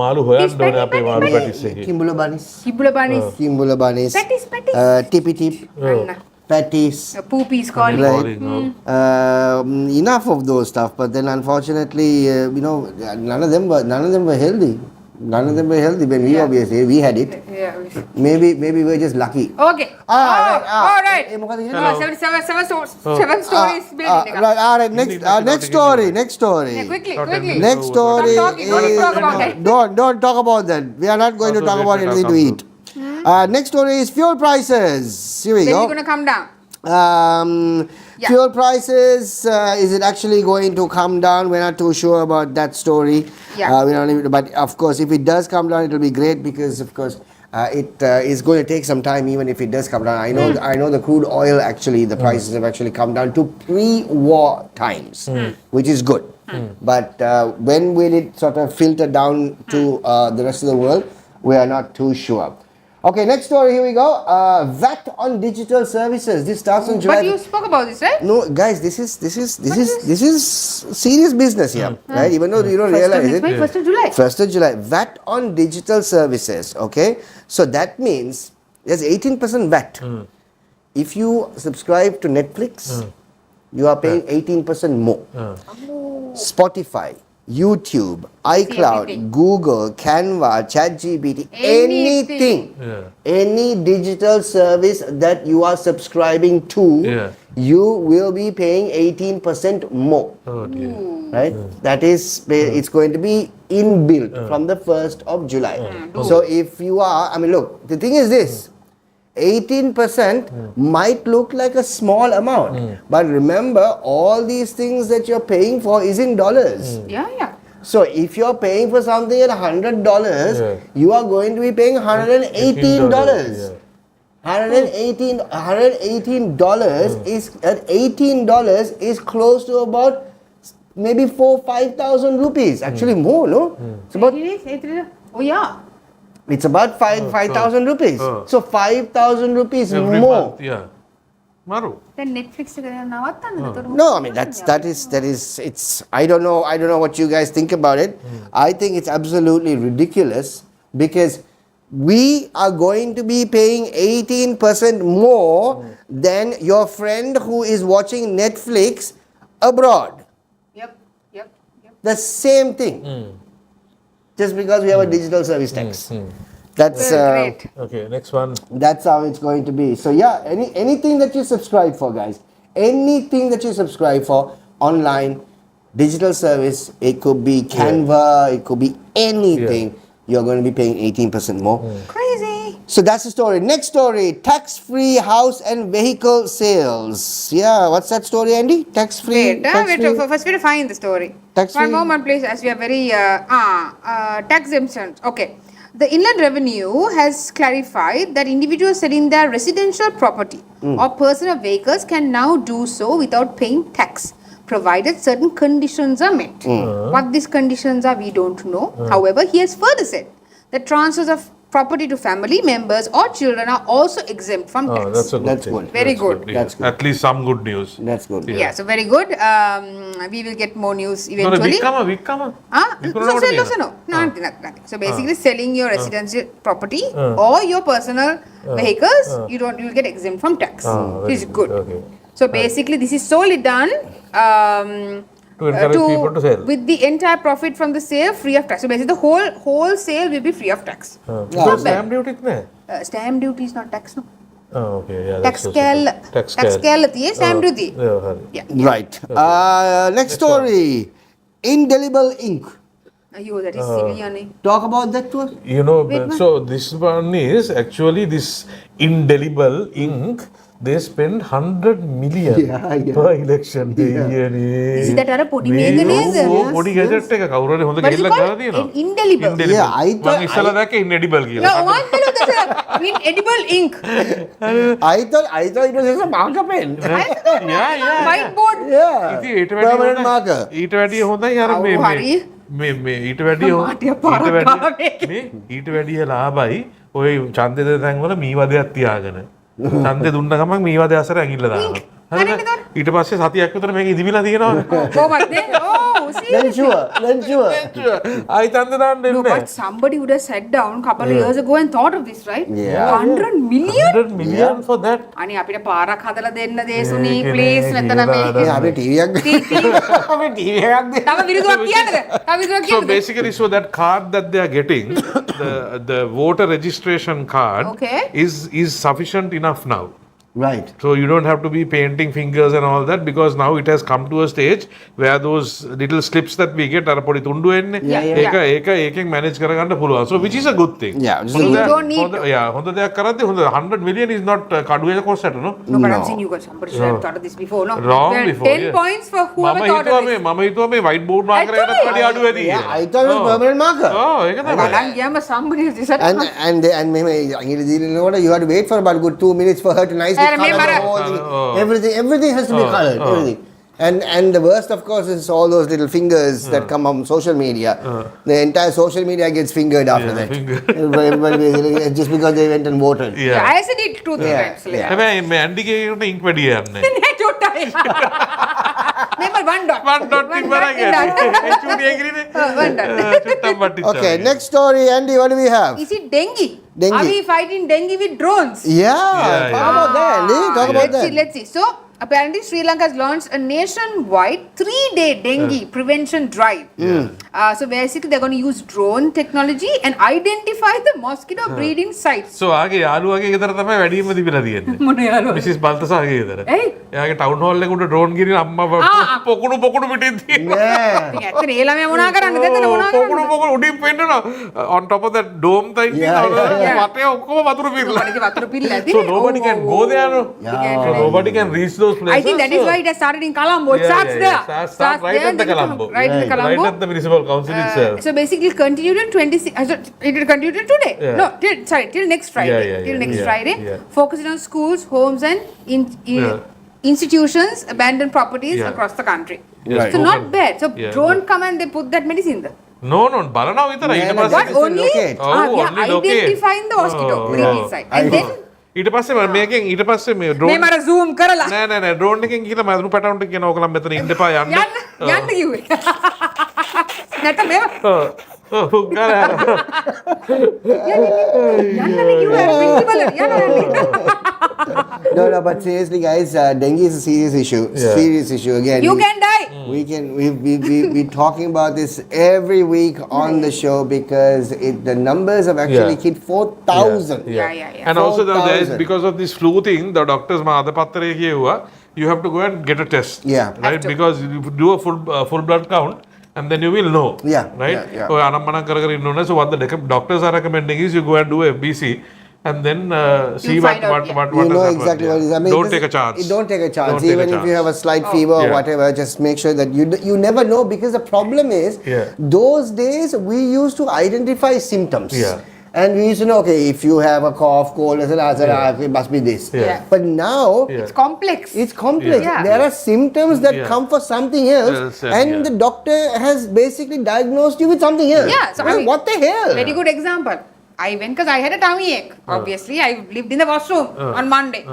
මාළු හොයන්න ඕනේ අපේ මාළු පැටිස් එකේ. Kimbula bunnies. කිබුල බනිස්. Kimbula bunnies. Patties. Tippy tip. අන්න. Patties. Poopies calling. Right. Enough of those stuff, but then unfortunately, you know, none of them were healthy. None of them were healthy when we obviously we had it. Yeah. Maybe we're just lucky. Okay. Right. All right. මොකද කියන්නේ? Hello. Seven stories building එක. Right. All right. Next story. Yeah, quickly. Next story Stop talking. Don't talk about that. don't talk about that. We are not going to talk about anything to eat. Next story is fuel prices. Here we Then go. you're gonna come down. Yeah. Fuel prices, is it actually going to come down? We're not too sure about that story. Yeah. We don't even, but of course, if it does come down, it will be great because, of course, it is going to take some time even if it does come down. I know the crude oil actually, the prices have actually come down to pre-war times, which is good. But when will it sort of filter down to the rest of the world? We are not too sure. Okay, next story, here we go. VAT on digital services. This starts on July. But you spoke about this, right? No, guys, this is serious business here, right? Even though you don't realize it. 1st of July. 1st of July, VAT on digital services. Okay, so that means there's 18% VAT. If you subscribe to Netflix, you are paying 18% more. Spotify, YouTube, iCloud, everything. Google, Canva, ChatGPT, anything, any digital service that you are subscribing to, you will be paying 18% more. Oh dear. Right? That is, it's going to be inbuilt from the 1st of July. So if you are, I mean, look, the thing is this. 18% might look like a small amount, but remember, all these things that you're paying for is in dollars. Yeah. So if you're paying for something at $100, you are going to be paying $118. $118 is at $18 is close to about maybe 4,000-5,000 rupees. Actually more, no? It's about Oh yeah. It's about 5,000 rupees. So 5,000 rupees Every more. month, yeah. Maru. Then Netflix එක නවත්තන්නද තොර? No, I mean that is it's I don't know what you guys think about it. I think it's absolutely ridiculous because we are going to be paying 18% more than your friend who is watching Netflix abroad. Yep. The same thing. Just because we have a digital service tax. That's Great. Okay, next one. that's how it's going to be. So yeah, anything that you subscribe for, guys, anything that you subscribe for online, digital service, it could be Canva, it could be anything, you're going to be paying 18% more. Crazy. So that's the story. Next story, tax-free house and vehicle sales. Yeah, what's that story, Andy? Tax-free? Wait, first we have to find the story. Tax-free? One moment, please, as we are very tax exemptions. Okay. The Inland Revenue has clarified that individuals selling their residential property or personal vehicles can now do so without paying tax, provided certain conditions are met. What these conditions are, we don't know. However, he has further said that transfers of property to family members or children are also exempt from tax. That's a good That's thing. good. Very That's good. Yeah. That's good. At least some good news. That's good. Yeah, so very good. We will get more news eventually. Vikkama. Nothing. So basically, selling your residential property or your personal vehicles, you'll get exempt from tax. Which is good. Okay. So basically, this is solely done To encourage people to sell. with the entire profit from the sale free of tax. So basically, the whole sale will be free of tax. Because stamp duty is there. Stamp duty is not tax, no. Oh, okay. Yeah, Tax that's scale, Tax stamp duty. Yeah. Right. Next story, indelible ink. Ayyo, that is silly, Annie. Talk about that to us. You know, Wait, so this one is actually this indelible ink. They spend 100 million per election. Is that a podi mega neza? පොඩි gadget එක කවුරු හරි හොඳ What is it ගෙල්ලක් called? ගාලා තියෙනවා. Indelible. Yeah, I thought- මම ඉස්සලා දැක්කේ inedible කියලා. No, one below there's a inedible ink. I thought it was just a marker pen. Yeah. Whiteboard. Yeah. ඉතින් ඊට වැඩිය Permanent හොඳයි- marker. ඊට වැඩිය හොඳයි අර How hurry? මේ ඊට වැඩිය මාටිය පාරක් ආවේ. මේ ඊට වැඩිය ලාභයි ඔය ඡන්දෙ දෙන තැන්වල මීවදයක් තියාගෙන ඡන්දෙ දුන්න ගමන් මීවදය අසර ඇඟිල්ල දානවා හරිද ඊට පස්සේ සතියක් විතර මේක ඉදිමිලා තියෙනවා කොහොමද? Oh, see. Then sure. ආයි ඡන්දෙ දාන්න No, දෙන්නේ but somebody would have sat down a couple of years ago and thought of this, right? Yeah. 100 million? 100 million for that අනේ අපිට පාරක් හදලා දෙන්න දේසුනී please මෙතන මේ Yeah, අපි TV එකක් අපි TV එකක් දෙන්න. තව විරුදුවක් කියන්නද? තව විරුදුවක් so කියන්නද? basically so that card that they are getting the voter registration card Okay. is sufficient enough now. Right. So you don't have to be painting fingers and all that because now it has come to a stage where those little slips that we get are podi tundu enne ඒකෙන් manage කරගන්න පුළුවන්. So which is a good thing. Yeah, So you don't need to. හොඳ දෙයක් කරද්දී හොඳ 100 million is not කඩුවේ කොස්සට no. No, but I'm saying you got somebody should have thought of this before, no? Wrong Well, before, 10 yeah. points for whoever thought of this. මම හිතුවා මේ white board marker එකටත් වැඩි අඩු වැඩි Yeah, I thought it was permanent marker. ඒක තමයි. බලන් ගියාම somebody just And මෙහෙම අඟිලි දීනකොට you had to wait for about good 2 minutes for her to nicely And color the whole thing. Everything has to be colored. Everything. And the worst, of course, is all those little fingers that come on social media. The entire social media gets fingered after that. Everybody, just because they went and voted. Yeah, I said it 2 times. Yeah. හැබැයි මේ ඇන්ඩිගේ උන්ට ඉන්ක් වැඩි යන්නේ. නේ චොට්ටයි. Remember one dot. One dot ඉවරයි චූටි ඇගිරිනේ. One dot. චුට්ටක් වට්ටිච්චා. Okay, next story, Andy, what do we have? Is it dengue? Dengue. Are we fighting dengue with drones? Yeah, talk about that, Andy. Talk about that. Let's see. So, apparently Sri Lanka has launched a nationwide 3-day dengue prevention drive. So basically they're going to use drone technology and identify the mosquito breeding sites. So ආගේ යාළුවාගේ ගෙදර තමයි වැඩිම තිබිලා තියෙන්නේ. මොන යාළුවා? Mrs බල්තසාගේ ගෙදර. ඇයි? එයාගේ ටවුන් හෝල් එකට ඩ්‍රෝන් ගිරින් අම්මා පොකුණු පිටින් තියෙනවා. Yeah. ඉතින් ඇත්තට ඒ ළමයා මොනා කරන්නද? එතන මොනා කරන්නද? පොකුණු උඩින් පෙන්නනවා. On top of that dome thing yeah. වටේ ඔක්කොම වතුර පිරලා. මොකද වතුර පිරලා ඇති? So nobody can go there no. So nobody can reach those places. I think that is why it has started in Colombo. It starts there. Starts right there at the and then Colombo. Right at the Colombo. Right at the municipal council itself. So basically it continued in 26 it will continue till today. Yeah. No, till next Friday. Till next Friday. Focusing on schools, homes and institutions, abandoned properties across the country. Right. So not bad. So Yeah. drone come and they put that medicine there. No, බලනවා විතරයි ඊට Yeah, පස්සේ What? Just Only? locate. Oh, only locate. Identifying the mosquito breeding site. And then ඊට පස්සේ මේකෙන් ඊට පස්සේ මේ ඩ්‍රෝන් මේ මට zoom කරලා නෑ ඩ්‍රෝන් එකෙන් ගිහලා මදුණු පැටවුන්ට කියන ඕගොල්ලන් මෙතන ඉන්න එපා යන්න යන්න කිව්වේ. නැත්නම් මේව No, but seriously, guys, dengue is a serious issue. Serious issue again. You can die. We're talking about this every week on the show because the numbers have actually hit 4,000. Yeah. And also there is, because of this flu thing, the doctors මාද පත්තරේ කියුවා you have to go and get a test. Right? Because you do a full blood count. And then you will know, right? So, so what the doctors are recommending is you go and do a FBC and then see what you know exactly what it is. I mean, don't take a chance. Don't take a chance. Even if you have a slight fever or whatever, just make sure that you never know, because the problem is those days we used to identify symptoms. And we used to know, okay, if you have a cough, cold, it must be this. But now it's complex. There are symptoms that come for something else, and the doctor has basically diagnosed you with something else. So I mean, what the hell? Very good example. I went because I had a tummy ache. Obviously, I lived in the washroom on Monday.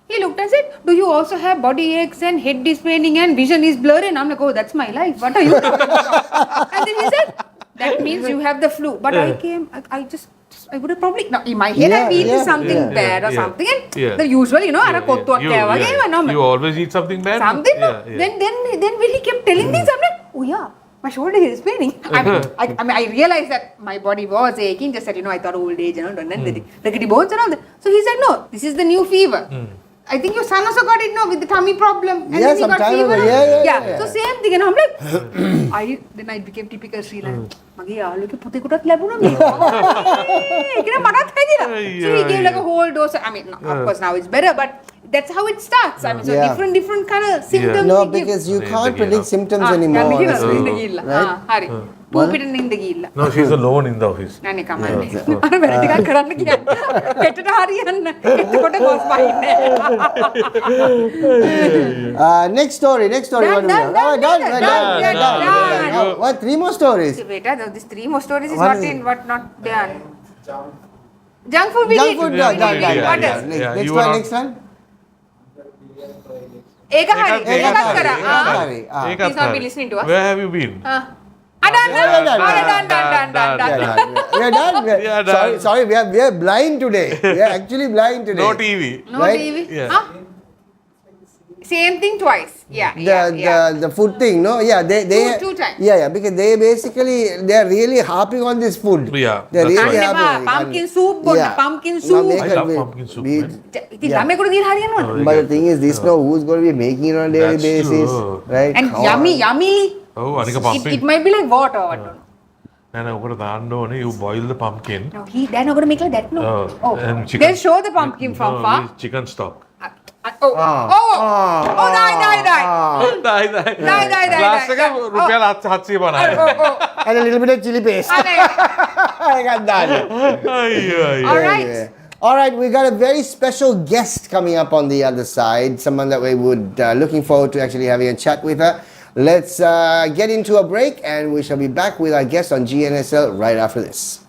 He looked and said, "Do you also have body aches and head is paining and vision is blurry?" And I'm like, "Oh, that's my life. What are you talking about?" And then he said, "That means you have the flu." But I would have probably, in my head, I feel something bad or something. And the usual, you always eat something bad. Then when he kept telling things, I'm like, oh yeah, my shoulder is paining. I mean, I realized that my body was aching. Just said, I thought old age and rickety bones and all that. So he said, no, this is the new fever. I think your son also got it now with the tummy problem. And then he got fever. So same thing. And I'm like, then I became typical Sri Lanka. So he gave like a whole dose. I mean, of course now it's better, but that's how it starts. I mean, so different kind of symptoms. No, because you can't predict symptoms anymore. Right. No, she's alone in the office. Next story. Done. What? 3 more stories? These 3 more stories is not done. Junk food we did. What else? Next one. He's not been listening to us. Where have you been? Done. We're done. Sorry, we are blind today. We are actually blind today. No TV. No TV? Same thing twice. The food thing, no? Two times. Because they are really harping on this food. They're really harping. Pumpkin soup. Pumpkin soup. I love pumpkin soup. But the thing is, this know who's going to be making it on a daily basis, right? And yummy. It might be like water. I don't know. You boil the pumpkin. No, they're not going to make like that. No. And chicken. They'll show the pumpkin from far. Chicken stock. Die. Last එක රුපියල් 700 බලයි. And a little bit of chili paste. I got that. All right, we got a very special guest coming up on the other side. Someone that we would looking forward to actually having a chat with her. Let's get into a break, and we shall be back with our guest on Gnsl right after this.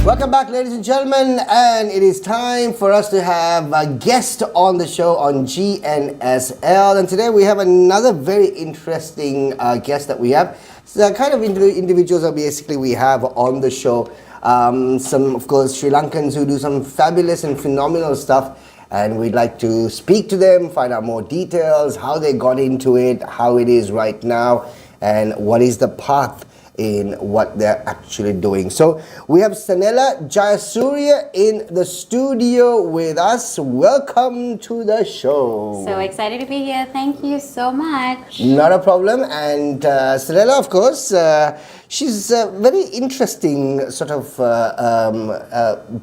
Welcome back, ladies and gentlemen, and it is time for us to have a guest on the show on Gnsl. And today we have another very interesting guest that we have. It's the kind of individuals that basically we have on the show. Some, of course, Sri Lankans who do some fabulous and phenomenal stuff. And we'd like to speak to them, find out more details, how they got into it, how it is right now, and what is the path in what they're actually doing. So we have Senela Jayasuriya in the studio with us. Welcome to the show. So excited to be here. Thank you so much. Not a problem. And Senela, of course, she's a very interesting sort of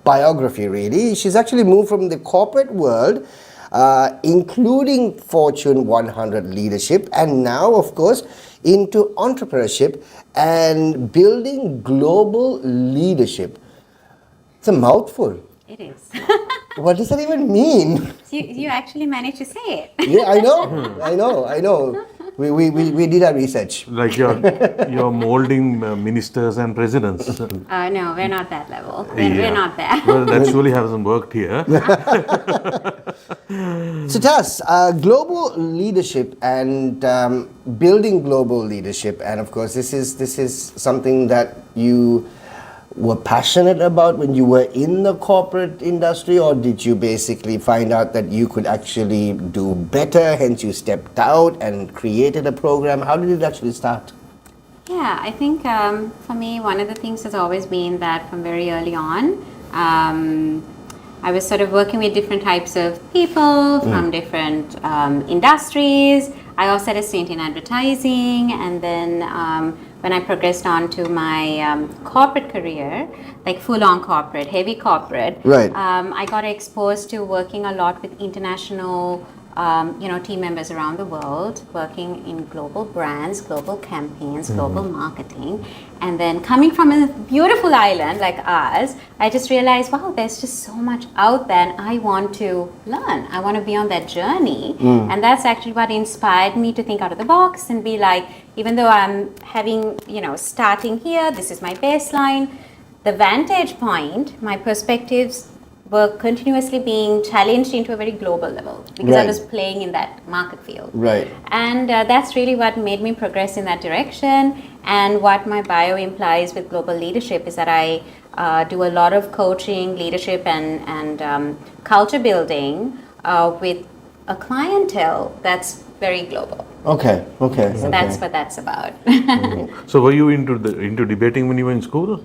biography, really. She's actually moved from the corporate world, including Fortune 100 leadership, and now, of course, into entrepreneurship and building global leadership. It's a mouthful. It is. What does that even mean? You actually managed to say it. Yeah, I know. We did our research. Like you're molding ministers and presidents. No, we're not that level. We're not there. Well, that surely hasn't worked here. So Tass, global leadership and building global leadership, and of course this is something that you were passionate about when you were in the corporate industry, or did you basically find out that you could actually do better, hence you stepped out and created a program? How did it actually start? Yeah, I think for me, one of the things has always been that from very early on, I was sort of working with different types of people from different industries. I also had a stint in advertising, and then when I progressed on to my corporate career, like full-on corporate, heavy corporate, Right. I got exposed to working a lot with international team members around the world, working in global brands, global campaigns, global marketing. And then coming from a beautiful island like ours, I just realized, wow, there's just so much out there and I want to learn. I want to be on that journey. And that's actually what inspired me to think out of the box and be like, even though I'm having, starting here, this is my baseline, the vantage point, my perspectives were continuously being challenged into a very global level because I Right. was playing in that market field. Right. And that's really what made me progress in that direction. And what my bio implies with global leadership is that I do a lot of coaching, leadership, and culture building with a clientele that's very global. Okay. So that's what that's about. So were you into debating when you were in school?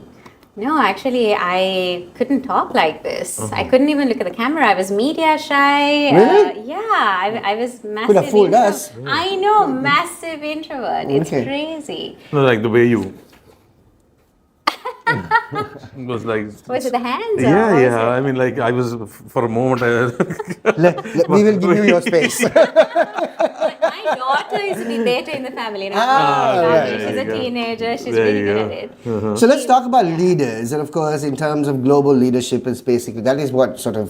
No, actually, I couldn't talk like this. I couldn't even look at the camera. I was media shy. Really? I was massive. Could have fooled us. I know, massive introvert. It's Okay. crazy. No, like the way you. It was like. Was it the hands? or Yeah, was yeah. it- I mean, like I was for a moment. We will give you your space. My daughter is a debater in the family. right. She's a teenager. She's There really you good go. at it. So let's talk about leaders, and of course, in terms of global leadership, is basically that is what sort of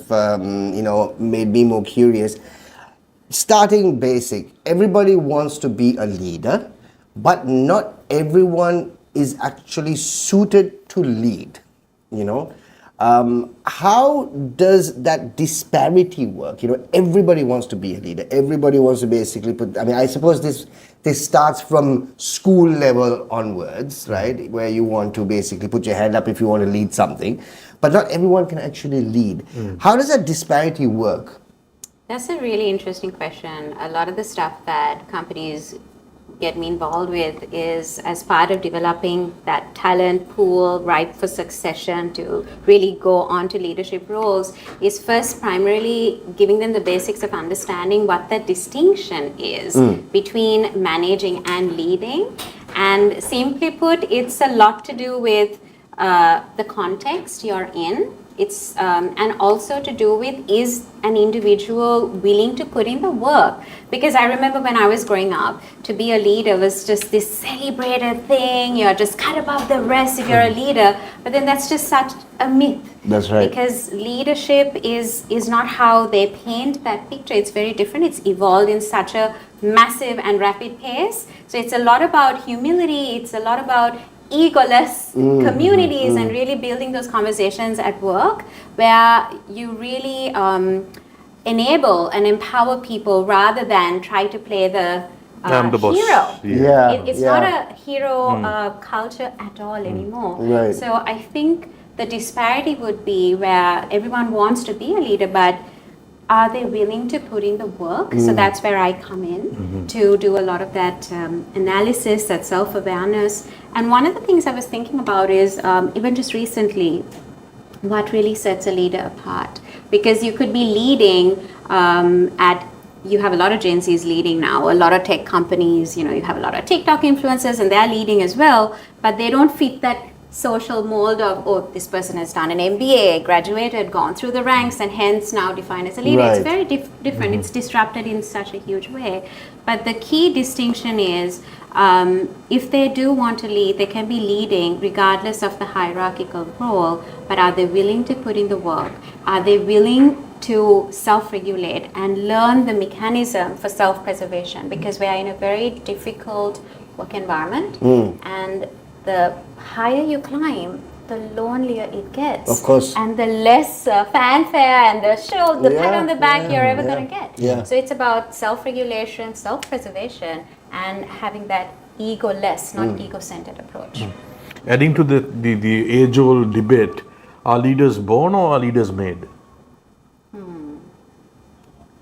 made me more curious. Starting basic, everybody wants to be a leader, but not everyone is actually suited to lead. How does that disparity work? Everybody wants to be a leader. Everybody wants to basically I suppose this starts from school level onwards, right? Where you want to basically put your hand up if you want to lead something. But not everyone can actually lead. How does that disparity work? That's a really interesting question. A lot of the stuff that companies get me involved with is as part of developing that talent pool ripe for succession to really go on to leadership roles is first primarily giving them the basics of understanding what the distinction is between managing and leading. And simply put, it's a lot to do with the context you're in. It's and also to do with, is an individual willing to put in the work? Because I remember when I was growing up, to be a leader was just this celebrated thing. You're just cut above the rest if you're a leader. But then that's just such a myth. That's right. Because leadership is not how they paint that picture. It's very different. It's evolved in such a massive and rapid pace. So it's a lot about humility. It's a lot about egoless communities and really building those conversations at work where you really enable and empower people rather than try to play the I'm the boss. hero. It's Yeah. not a hero culture at all anymore. Right. So I think the disparity would be where everyone wants to be a leader, but are they willing to put in the work? So that's where I come in to do a lot of that analysis, that self-awareness. And one of the things I was thinking about is even just recently, what really sets a leader apart? Because you could be leading you have a lot of Gen Zs leading now, a lot of tech companies, you have a lot of TikTok influencers and they're leading as well, but they don't fit that social mold of, oh, this person has done an MBA, graduated, gone through the ranks, and hence now defined as a leader. Right. It's very different. It's disrupted in such a huge way. But the key distinction is, if they do want to lead, they can be leading regardless of the hierarchical role, but are they willing to put in the work? Are they willing to self-regulate and learn the mechanism for self-preservation? Because we are in a very difficult work environment, and the higher you climb, the lonelier it gets. Of course. And the less fanfare and the pat on the back you're ever going to get. Yeah. So it's about self-regulation, self-preservation, and having that ego-less, not ego-centered approach. Adding to the age-old debate, are leaders born or are leaders made?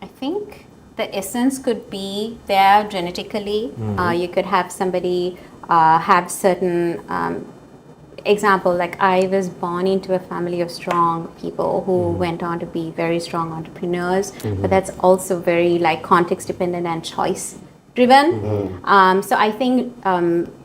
I think the essence could be there genetically. You could have somebody have certain example, like I was born into a family of strong people who went on to be very strong entrepreneurs, but that's also very like context dependent and choice driven. So I think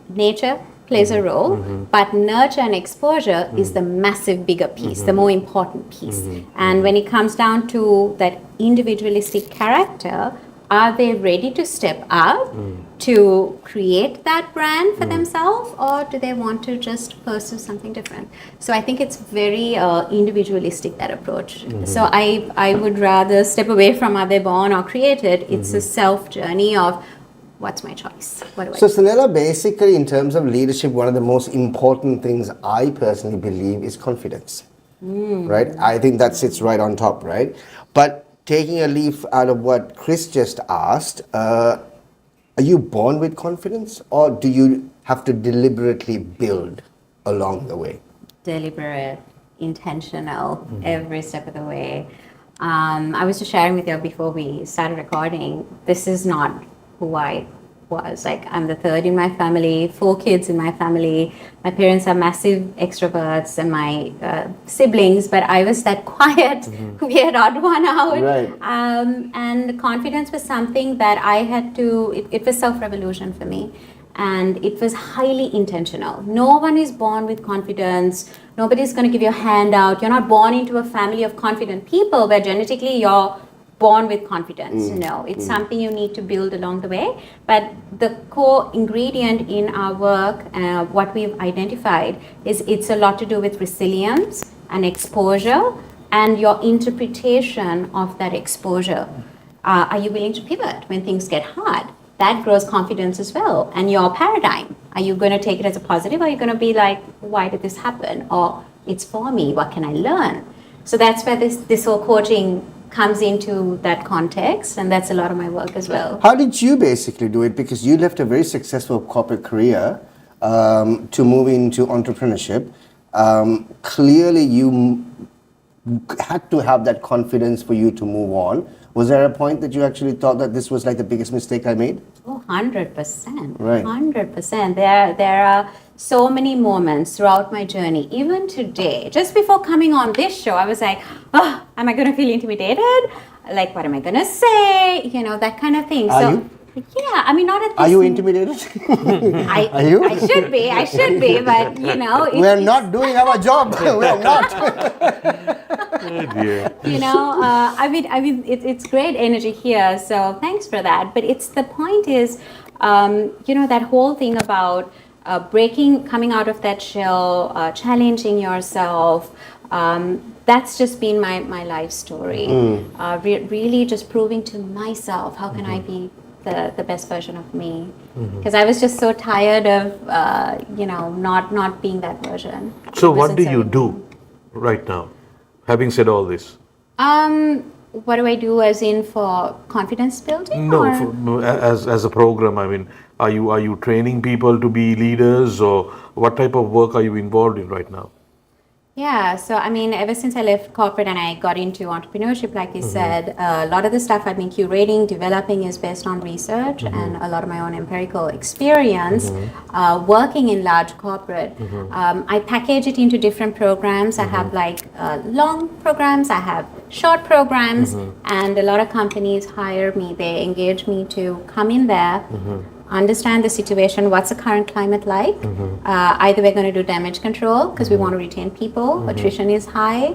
nature plays a role, but nurture and exposure is the massive bigger piece, the more important piece. And when it comes down to that individualistic character, are they ready to step up to create that brand for themselves, or do they want to just pursue something different? So I think it's very individualistic, that approach. So I would rather step away from are they born or created. It's a self journey of what's my choice? What do I So do? Senela, basically in terms of leadership, one of the most important things I personally believe is confidence. Right? I think that sits right on top, right? But taking a leaf out of what Chrys just asked, are you born with confidence, or do you have to deliberately build along the way? Deliberate, intentional, every step of the way. I was just sharing with you before we started recording, this is not who I was. Like, I'm the third in my family, 4 kids in my family. My parents are massive extroverts, and my siblings, but I was that quiet, weird, odd one out. Right. And confidence was something that I had to, it was self-revolution for me. And it was highly intentional. No one is born with confidence. Nobody's going to give you a handout. You're not born into a family of confident people where genetically you're born with confidence. No, it's something you need to build along the way. But the core ingredient in our work, what we've identified, is it's a lot to do with resilience and exposure and your interpretation of that exposure. Are you willing to pivot when things get hard? That grows confidence as well. And your paradigm, are you going to take it as a positive, or are you going to be like, why did this happen? Or it's for me, what can I learn? So that's where this whole coaching comes into that context, and that's a lot of my work as well. How did you basically do it? Because you left a very successful corporate career to move into entrepreneurship. Clearly, you had to have that confidence for you to move on. Was there a point that you actually thought that this was like the biggest mistake I made? Oh, 100%. Right. 100%. There are so many moments throughout my journey, even today. Just before coming on this show, I was like, oh, am I going to feel intimidated? Like, what am I going to say? You know, that kind of thing. Are so, you? Yeah, I mean, not at this. Are you intimidated? Are you? I should be, but you know. We're not doing our job. We're not. Oh dear. You know, I mean, it's great energy here, so thanks for that. But the point is, you know, that whole thing about coming out of that shell, challenging yourself. That's just been my life story. Really, just proving to myself, how can I be the best version of me? Because I was just so tired of, you know, not being that version. So what do you do right now, having said all this? What do I do as in for confidence building? No, or? as a program, I mean, are you training people to be leaders, or what type of work are you involved in right now? Yeah, so I mean, ever since I left corporate and I got into entrepreneurship, like you said, a lot of the stuff I've been curating, developing is based on research and a lot of my own empirical experience working in large corporate. I package it into different programs. I have like long programs, I have short programs, and a lot of companies hire me. They engage me to come in there, understand the situation, what's the current climate like. Either we're going to do damage control because we want to retain people, attrition is high.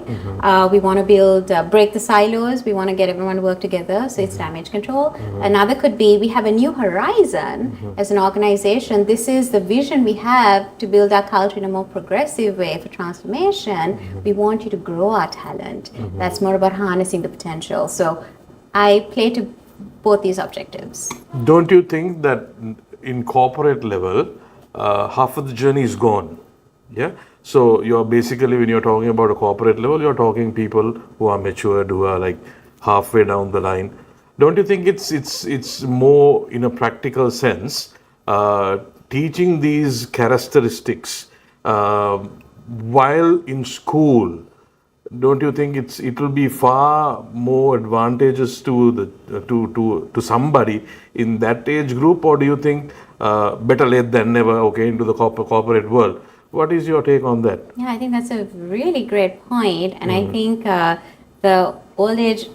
We want to build, break the silos, we want to get everyone to work together, so it's damage control. Another could be we have a new horizon as an organization. This is the vision we have to build our culture in a more progressive way for transformation. We want you to grow our talent. That's more about harnessing the potential. So I play to both these objectives. Don't you think that in corporate level, half of the journey is gone? Yeah. So you're basically, when you're talking about a corporate level, you're talking people who are matured, who are like halfway down the line. Don't you think it's more in a practical sense, teaching these characteristics while in school? Don't you think it will be far more advantageous to somebody in that age group, or do you think better late than never? Okay, into the corporate world. What is your take on that? Yeah, I think that's a really great point, and I think the old age.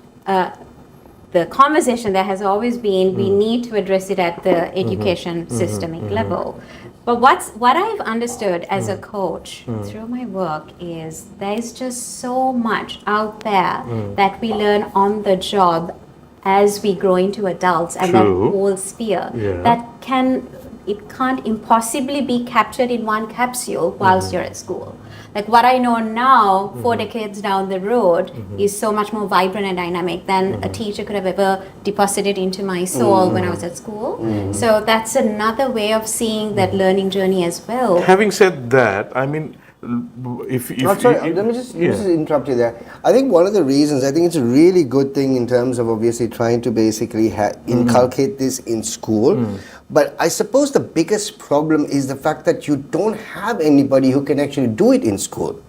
The conversation there has always been we need to address it at the education systemic level. But what I've understood as a coach through my work is there's just so much out there that we learn on the job as we grow into adults and that whole sphere that can't impossibly be captured in one capsule whilst you're at school. Like what I know now, 4 decades down the road, is so much more vibrant and dynamic than a teacher could have ever deposited into my soul when I was at school. So that's another way of seeing that learning journey as well. Having said that, I mean, let me just interrupt you there. I think one of the reasons, I think it's a really good thing in terms of obviously trying to basically inculcate this in school. But I suppose the biggest problem is the fact that you don't have anybody who can actually do it in school.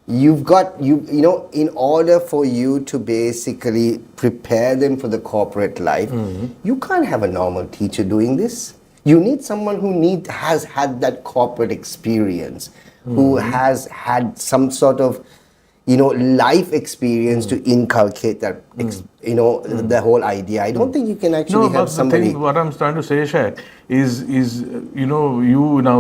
You've got, you know, in order for you to basically prepare them for the corporate life, you can't have a normal teacher doing this. You need someone who has had that corporate experience, who has had some sort of, you know, life experience to inculcate that, you know, the whole idea. I don't think you can actually have somebody. The thing, what I'm trying to say, Shaq, is you know,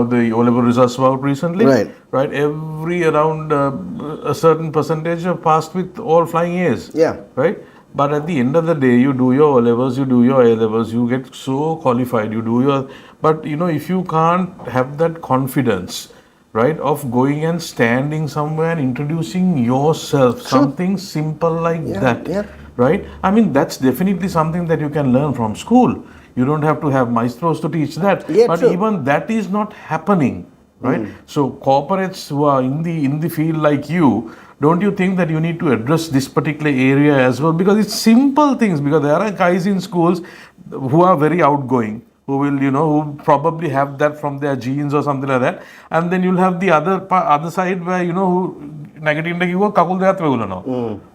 the O-level results were out recently, right? Every around a certain percentage have passed with all flying A's, right? But at the end of the day, you do your O-levels, you do your A-levels, you get so qualified, you do your, but you know, if you can't have that confidence, right, of going and standing somewhere and introducing yourself, something simple like that, right? I mean, that's definitely something that you can learn from school. You don't have to have maestros to teach that, but even that is not happening, right? So corporates who are in the field like you, don't you think that you need to address this particular area as well? Because it's simple things, because there are guys in schools who are very outgoing, who will, you know, who probably have that from their genes or something like that. And then you'll have the other side where, you know, who negative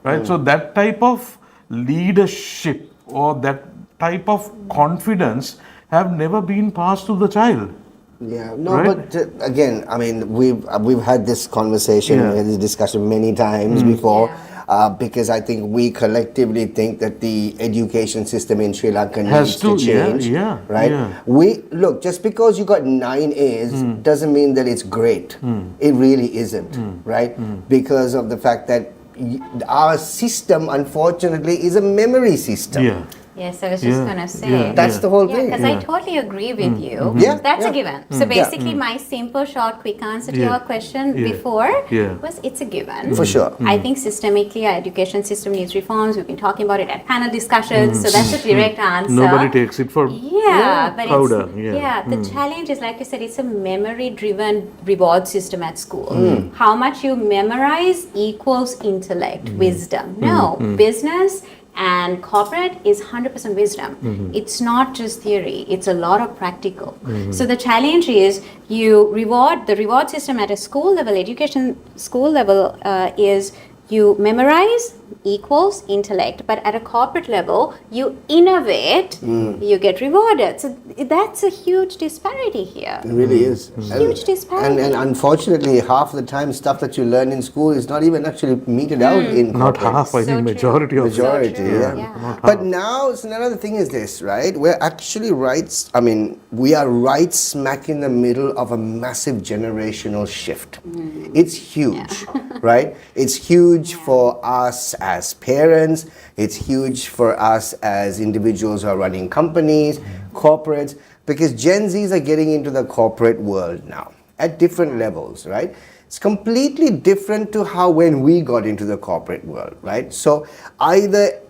right? So that type of leadership or that type of confidence have never been passed to the child. But again, I mean, we've had this conversation, this discussion many times before. Because I think we collectively think that the education system in Sri Lanka needs to change, right? We look, just because you got 9 A's doesn't mean that it's great. It really isn't, right? Because of the fact that our system, unfortunately, is a memory system. Yes, I was just going to say. That's the whole thing. Because I totally agree with you. That's a given. So basically, my simple, short, quick answer to your question before was it's a given. For sure. I think systemically, our education system needs reforms. We've been talking about it at panel discussions. So that's a direct answer. Nobody takes it for powder. The challenge is, like you said, it's a memory-driven reward system at school. How much you memorize equals intellect, wisdom. No, business and corporate is 100% wisdom. It's not just theory, it's a lot of practical. So the challenge is the reward system at a school level, education school level is you memorize equals intellect, but at a corporate level, you innovate, you get rewarded. So that's a huge disparity here. It really is. Huge disparity. And unfortunately, half the time, stuff that you learn in school is not even actually meted out in Not corporate. half, I So think true. majority of Majority, true. yeah. Yeah. But now, so another thing is this, right? We're actually we are right smack in the middle of a massive generational shift. It's huge, right? It's huge for us as parents. It's huge for us as individuals who are running companies, corporates, because Gen Zs are getting into the corporate world now at different levels, right? It's completely different to how when we got into the corporate world, right? So either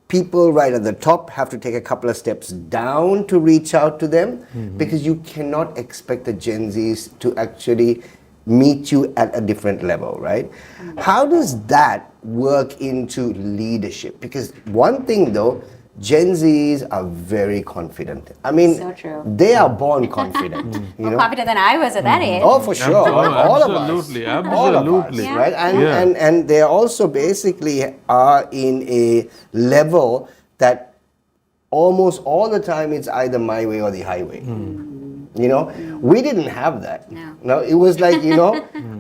people right at the top have to take a couple of steps down to reach out to them, because you cannot expect the Gen Zs to actually meet you at a different level, right? How does that work into leadership? Because one thing though, Gen Zs are very confident. I mean, So true. they are born confident. You More know? confident than I was at that age. Oh, for sure. All of us. Absolutely, All of us, absolutely. right? And, Yeah. and they also basically are in a level that almost all the time it's either my way or the highway. You know, we didn't have that. No. It was like,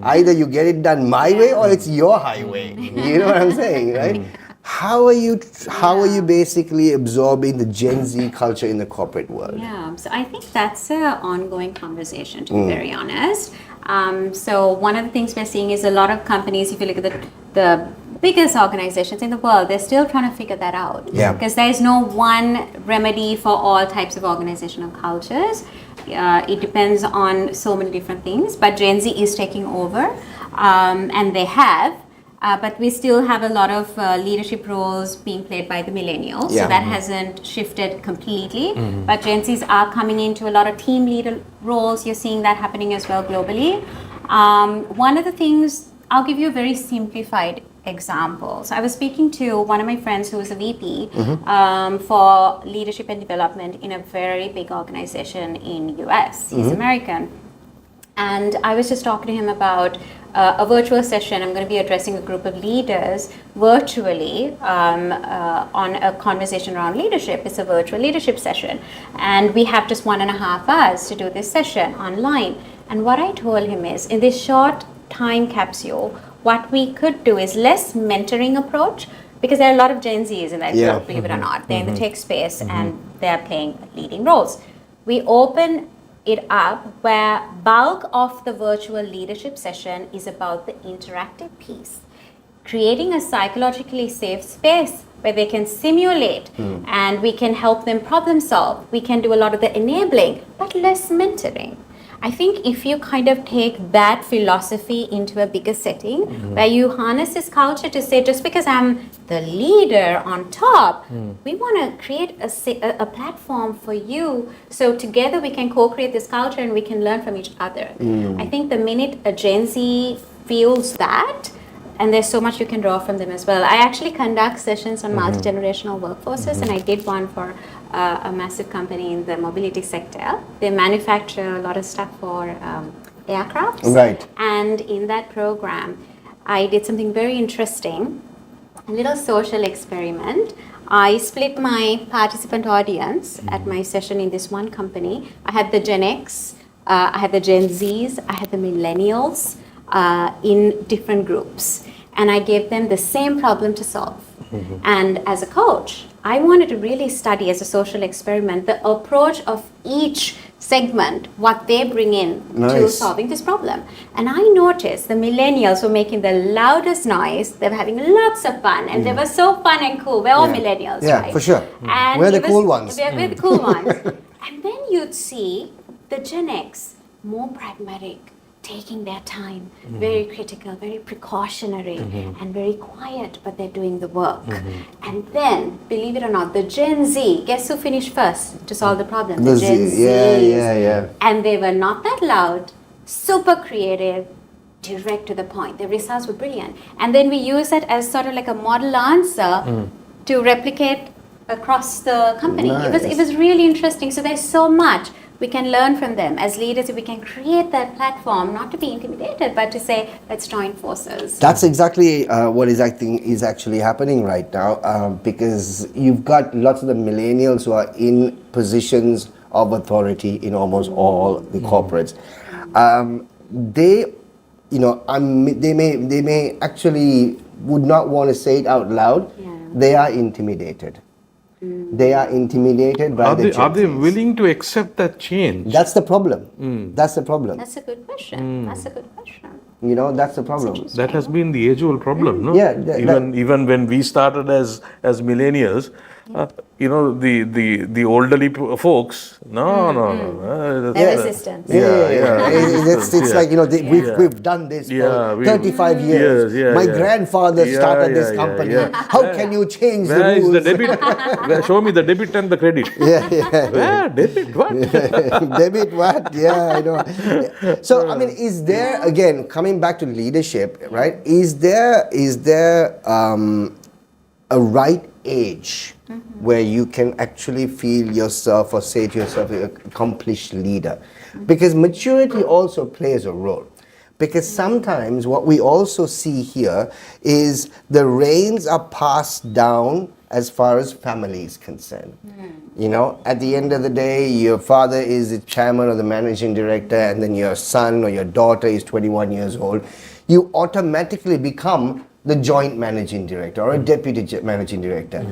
either you get it done my way or it's your highway. You know what I'm saying, right? How are you basically absorbing the Gen Z culture in the corporate world? Yeah, so I think that's an ongoing conversation, to be very honest. So one of the things we're seeing is a lot of companies, if you look at the biggest organizations in the world, they're still trying to figure that out. Yeah. Because there is no one remedy for all types of organizational cultures. It depends on so many different things, but Gen Z is taking over, and they have. But we still have a lot of leadership roles being played by the millennials, Yeah. so that hasn't shifted completely. But Gen Zs are coming into a lot of team leader roles. You're seeing that happening as well globally. One of the things, I'll give you a very simplified example. So I was speaking to one of my friends who was a VP for leadership and development in a very big organization in US. He's American. And I was just talking to him about a virtual session. I'm going to be addressing a group of leaders virtually on a conversation around leadership. It's a virtual leadership session. And we have just 1.5 hours to do this session online. And what I told him is, in this short time capsule, what we could do is less mentoring approach, because there are a lot of Gen Zs in that group, believe it or not. They're in the tech space and they're playing leading roles. We open it up where bulk of the virtual leadership session is about the interactive piece, creating a psychologically safe space where they can simulate and we can help them problem solve. We can do a lot of the enabling, but less mentoring. I think if you kind of take that philosophy into a bigger setting, where you harness this culture to say, just because I'm the leader on top, we want to create a platform for you, so together we can co-create this culture and we can learn from each other. I think the minute a Gen Z feels that, and there's so much you can draw from them as well. I actually conduct sessions on multi-generational workforces, and I did one for a massive company in the mobility sector. They manufacture a lot of stuff for aircrafts. Right. And in that program, I did something very interesting, a little social experiment. I split my participant audience at my session in this one company. I had the Gen X, I had the Gen Zs, I had the millennials in different groups. And I gave them the same problem to solve. And as a coach, I wanted to really study, as a social experiment, the approach of each segment, what they bring in to solving this problem. And I noticed the millennials were making the loudest noise. They were having lots of fun, and they were so fun and cool. We're all millennials, Yeah, right? for sure. And We're the it was- cool ones. We're the cool ones. And then you'd see the Gen X, more pragmatic, taking their time, very critical, very precautionary, and very quiet, but they're doing the work. And then, believe it or not, the Gen Z, guess who finished first to solve the problem? The Gen Zs. Yeah. And they were not that loud, super creative, direct to the point. The results were brilliant. And then we use that as sort of like a model answer to replicate across the company. Nice. It was really interesting. So there's so much we can learn from them. As leaders, we can create that platform, not to be intimidated, but to say, let's join forces. That's exactly what is actually happening right now, because you've got lots of the millennials who are in positions of authority in almost all the corporates. They, they may actually would not want to say it out loud. Yeah. They are intimidated. They are intimidated by the Are they changes. willing to accept that change? That's the problem. That's the problem. That's a good question. That's a good question. That's the problem. That has been the age-old problem, no? Yeah, Even when we started as millennials, the elderly folks, no. Their resistance. It's like we've done this for 35 years. My grandfather started this company. How can you change the Where is rules? the debit? Show me the debit and the credit. Where? Debit? What? Debit what? Yeah, I know. So I mean, is there, again, coming back to leadership, right? Is there a right age where you can actually feel yourself or say to yourself you're an accomplished leader? Because maturity also plays a role. Because sometimes what we also see here is the reins are passed down as far as family is concerned. At the end of the day, your father is the chairman or the managing director, and then your son or your daughter is 21 years old. You automatically become the joint managing director or a deputy managing director.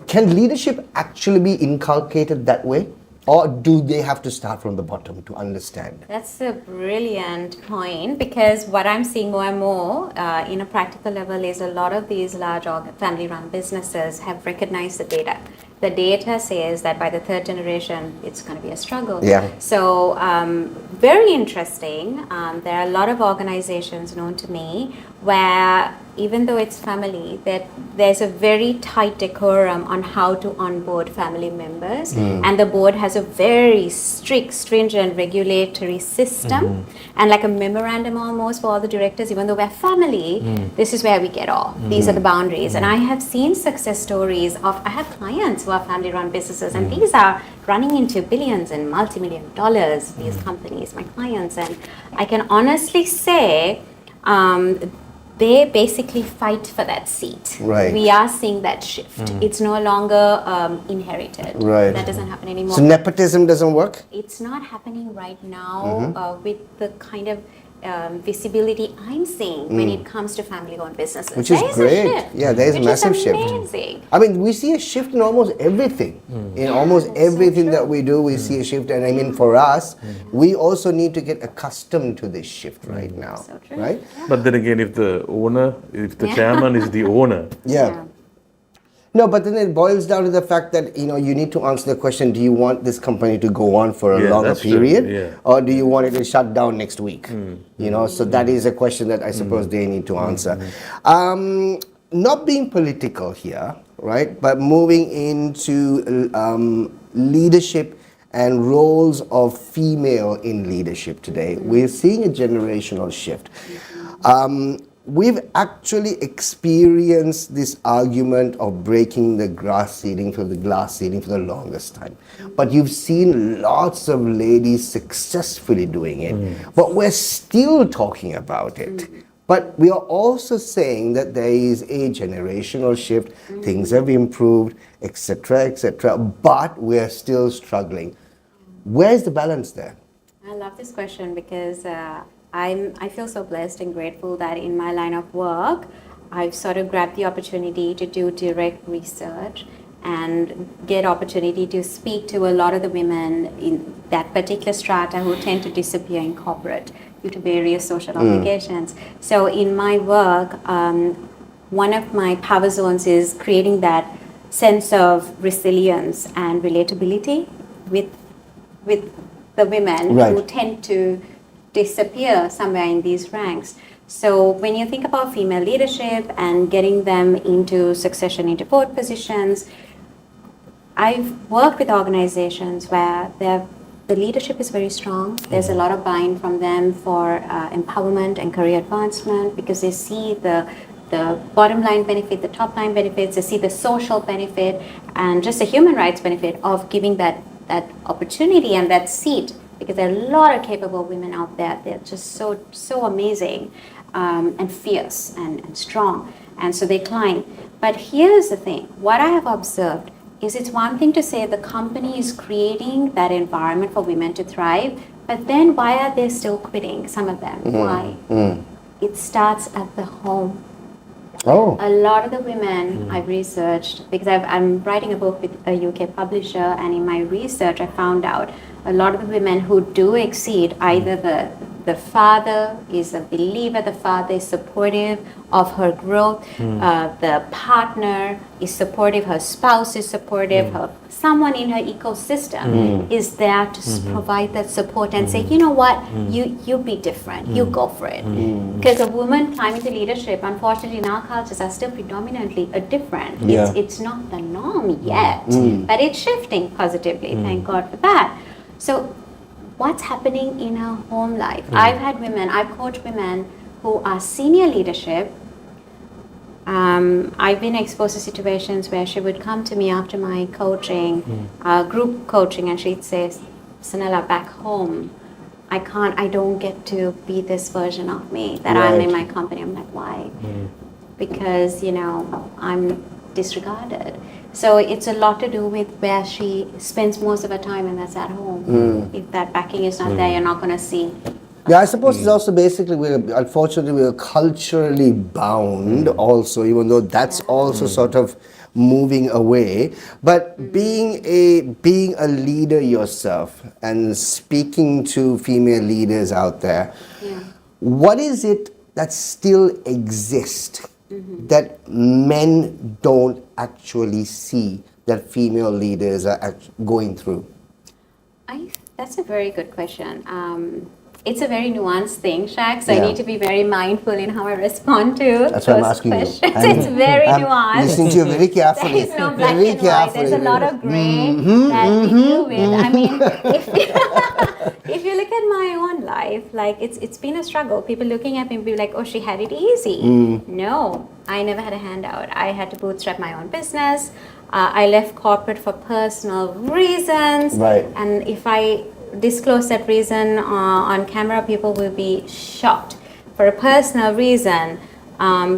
Can leadership actually be inculcated that way? Or do they have to start from the bottom to understand? That's a brilliant point, because what I'm seeing more and more in a practical level is a lot of these large family-run businesses have recognized the data. The data says that by the third generation, it's going to be a struggle. Yeah. So very interesting. There are a lot of organizations known to me where, even though it's family, that there's a very tight decorum on how to onboard family members, and the board has a very strict, stringent regulatory system, and like a memorandum almost for all the directors. Even though we're family, this is where we get off. These are the boundaries. And I have seen success stories of, I have clients who are family-run businesses, and these are running into billions and multi-million dollars, these companies, my clients. And I can honestly say, they basically fight for that seat. Right. We are seeing that shift. It's no longer inherited. Right. That doesn't happen anymore. So nepotism doesn't work? It's not happening right now with the kind of visibility I'm seeing when it comes to family-owned businesses. Which is There great. A shift, Yeah, there is a massive shift. Amazing. I mean, we see a shift in almost everything. In almost everything that we do, we see a shift. And I mean, for us, we also need to get accustomed to this shift right now. So true. Right? But then again, if the chairman is the owner, Yeah. No, but then it boils down to the fact that, you need to answer the question, do you want this company to go on for a longer that's true, period? yeah. Or do you want it to shut down next week? So that is a question that I suppose they need to answer. Not being political here, right? But moving into leadership and roles of female in leadership today, we're seeing a generational shift. We've actually experienced this argument of breaking the glass ceiling for the longest time. But you've seen lots of ladies successfully doing it. But we're still talking about it. But we are also saying that there is a generational shift, things have improved, etc., but we're still struggling. Where's the balance there? I love this question because I feel so blessed and grateful that in my line of work, I've sort of grabbed the opportunity to do direct research and get opportunity to speak to a lot of the women in that particular strata who tend to disappear in corporate due to various social obligations. So in my work, one of my power zones is creating that sense of resilience and relatability with the women who tend to disappear somewhere in these ranks. So when you think about female leadership and getting them into succession into board positions, I've worked with organizations where the leadership is very strong. There's a lot of buy-in from them for empowerment and career advancement because they see the bottom line benefit, the top line benefits, they see the social benefit and just the human rights benefit of giving that that opportunity and that seat, because there are a lot of capable women out there. They're just so amazing and fierce and strong, and so they climb. But here's the thing: what I have observed is, it's one thing to say the company is creating that environment for women to thrive, but then why are they still quitting? Some of them, why? It starts at the home. Oh. A lot of the women I've researched, because I'm writing a book with a UK publisher, and in my research I found out a lot of the women who do exceed, either the father is a believer, the father is supportive of her growth, the partner is supportive, her spouse is supportive, someone in her ecosystem is there to provide that support and say, you know what, you be different, you go for it. Because a woman climbing to leadership, unfortunately in our cultures, are still predominantly a different. It's not the norm yet, but it's shifting positively, thank God for that. So what's happening in her home life? I've coached women who are senior leadership. I've been exposed to situations where she would come to me after my coaching, group coaching, and she'd say, Senela, back home, I don't get to be this version of me that I'm in my company. I'm like, why? Because, I'm disregarded. So it's a lot to do with where she spends most of her time, and that's at home. If that backing is not there, you're not going to see. Yeah, I suppose it's also basically, unfortunately, we're culturally bound also, even though that's also sort of moving away. But being a leader yourself and speaking to female leaders out there, what is it that still exists that men don't actually see that female leaders are going through? That's a very good question. It's a very nuanced thing, Shaq, so I need to be very mindful in how I respond to That's those what I'm asking questions. you. It's very nuanced. Listening to you very carefully. There is no black and white. There's a lot of gray that we deal with. I mean, if you look at my own life, like it's been a struggle. People looking at me will be like, oh, she had it easy. No, I never had a handout. I had to bootstrap my own business. I left corporate for personal reasons. Right. And if I disclose that reason on camera, people will be shocked. For a personal reason,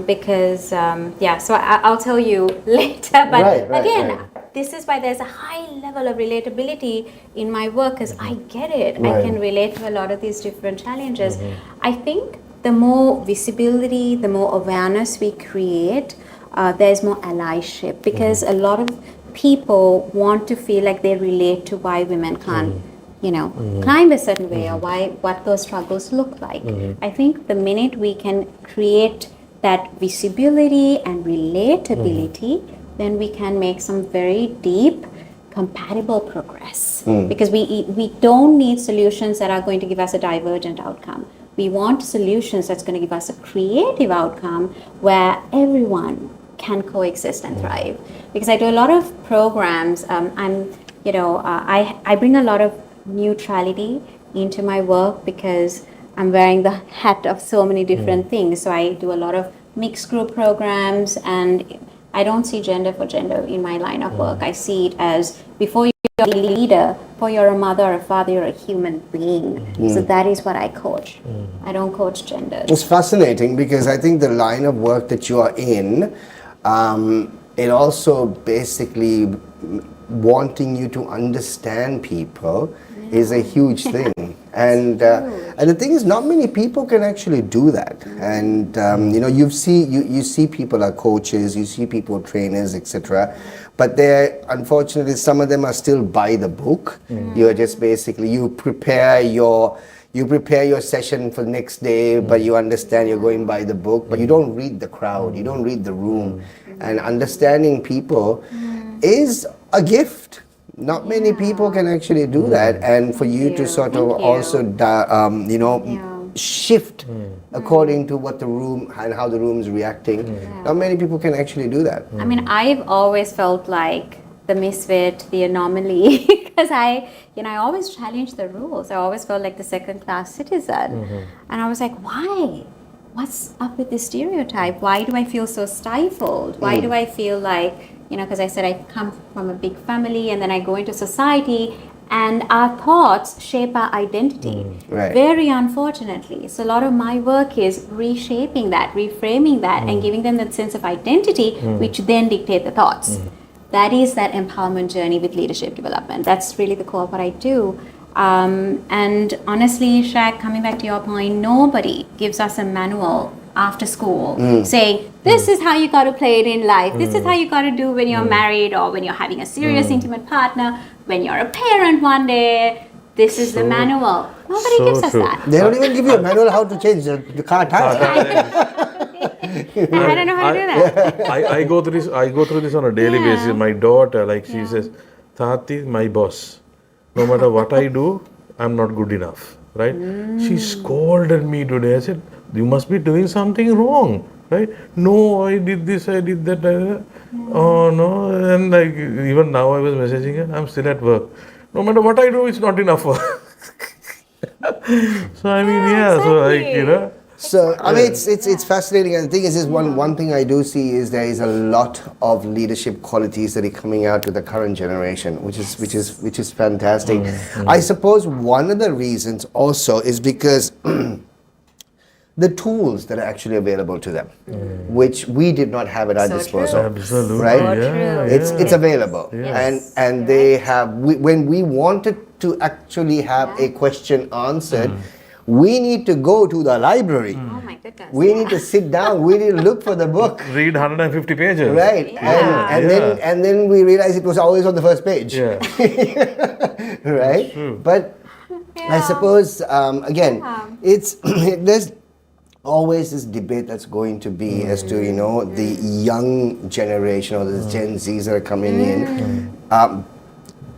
because so I'll tell you later. But this is why there's a high level of relatability in my work, because I get it. I can relate to a lot of these different challenges. I think the more visibility, the more awareness we create, there's more allyship, because a lot of people want to feel like they relate to why women can't climb a certain way, or what those struggles look like. I think the minute we can create that visibility and relatability, then we can make some very deep, compatible progress. Because we don't need solutions that are going to give us a divergent outcome. We want solutions that's going to give us a creative outcome where everyone can coexist and thrive. Because I do a lot of programs. I bring a lot of neutrality into my work, because I'm wearing the hat of so many different things. So I do a lot of mixed group programs, and I don't see gender for gender in my line of work. I see it as, before you're a leader, before you're a mother or a father, you're a human being. So that is what I coach. I don't coach gender. It's fascinating, because I think the line of work that you are in, it also basically wanting you to understand people is a huge thing. And the thing is, not many people can actually do that. And you see people are coaches, you see people trainers, etc. But they're, unfortunately, some of them are still by the book. You're just basically, you prepare your session for the next day, but you understand you're going by the book, but you don't read the crowd, you don't read the room. And understanding people is a gift. Not many people can actually do that, and for you to sort of also shift according to what the room and how the room is reacting. Not many people can actually do that. I mean, I've always felt like the misfit, the anomaly, because I always challenged the rules. I always felt like the second-class citizen, and I was like, why? What's up with this stereotype? Why do I feel so stifled? Why do I feel like, because I said I come from a big family, and then I go into society, And our thoughts shape our identity. Right. Very unfortunately. So a lot of my work is reshaping that, reframing that, and giving them that sense of identity, which then dictate the thoughts. That is that empowerment journey with leadership development. That's really the core of what I do. And honestly, Shaq, coming back to your point, nobody gives us a manual after school saying, this is how you got to play it in life. This is how you got to do when you're married or when you're having a serious intimate partner, when you're a parent one day. This is the manual. Nobody gives us that. They don't even give you a manual how to change the car tire. I don't know how to do that. I go through this on a daily basis. My daughter, she says, Tati, my boss. No matter what I do, I'm not good enough. Right? She scolded me today. I said, you must be doing something wrong. Right? No, I did this, I did that. Oh no. And even now I was messaging her, I'm still at work. No matter what I do, it's not enough for her. So Exactly. So I mean, it's fascinating, and the thing is one thing I do see is there is a lot of leadership qualities that are coming out to the current generation, which is fantastic. I suppose one of the reasons also is because the tools that are actually available to them, which we did not have at our So disposal. true. Absolutely. Right? So true. It's available, Yes. and they have. When we wanted to actually have a question answered, we need to go to the library. Oh my goodness. We need to sit down. We need to look for the book. Read 150 pages. Right, Yeah. and then we realized it was always on the first page. Yeah. Right, but I suppose again, it's there's always this debate that's going to be as to the young generation or the Gen Zs that are coming in.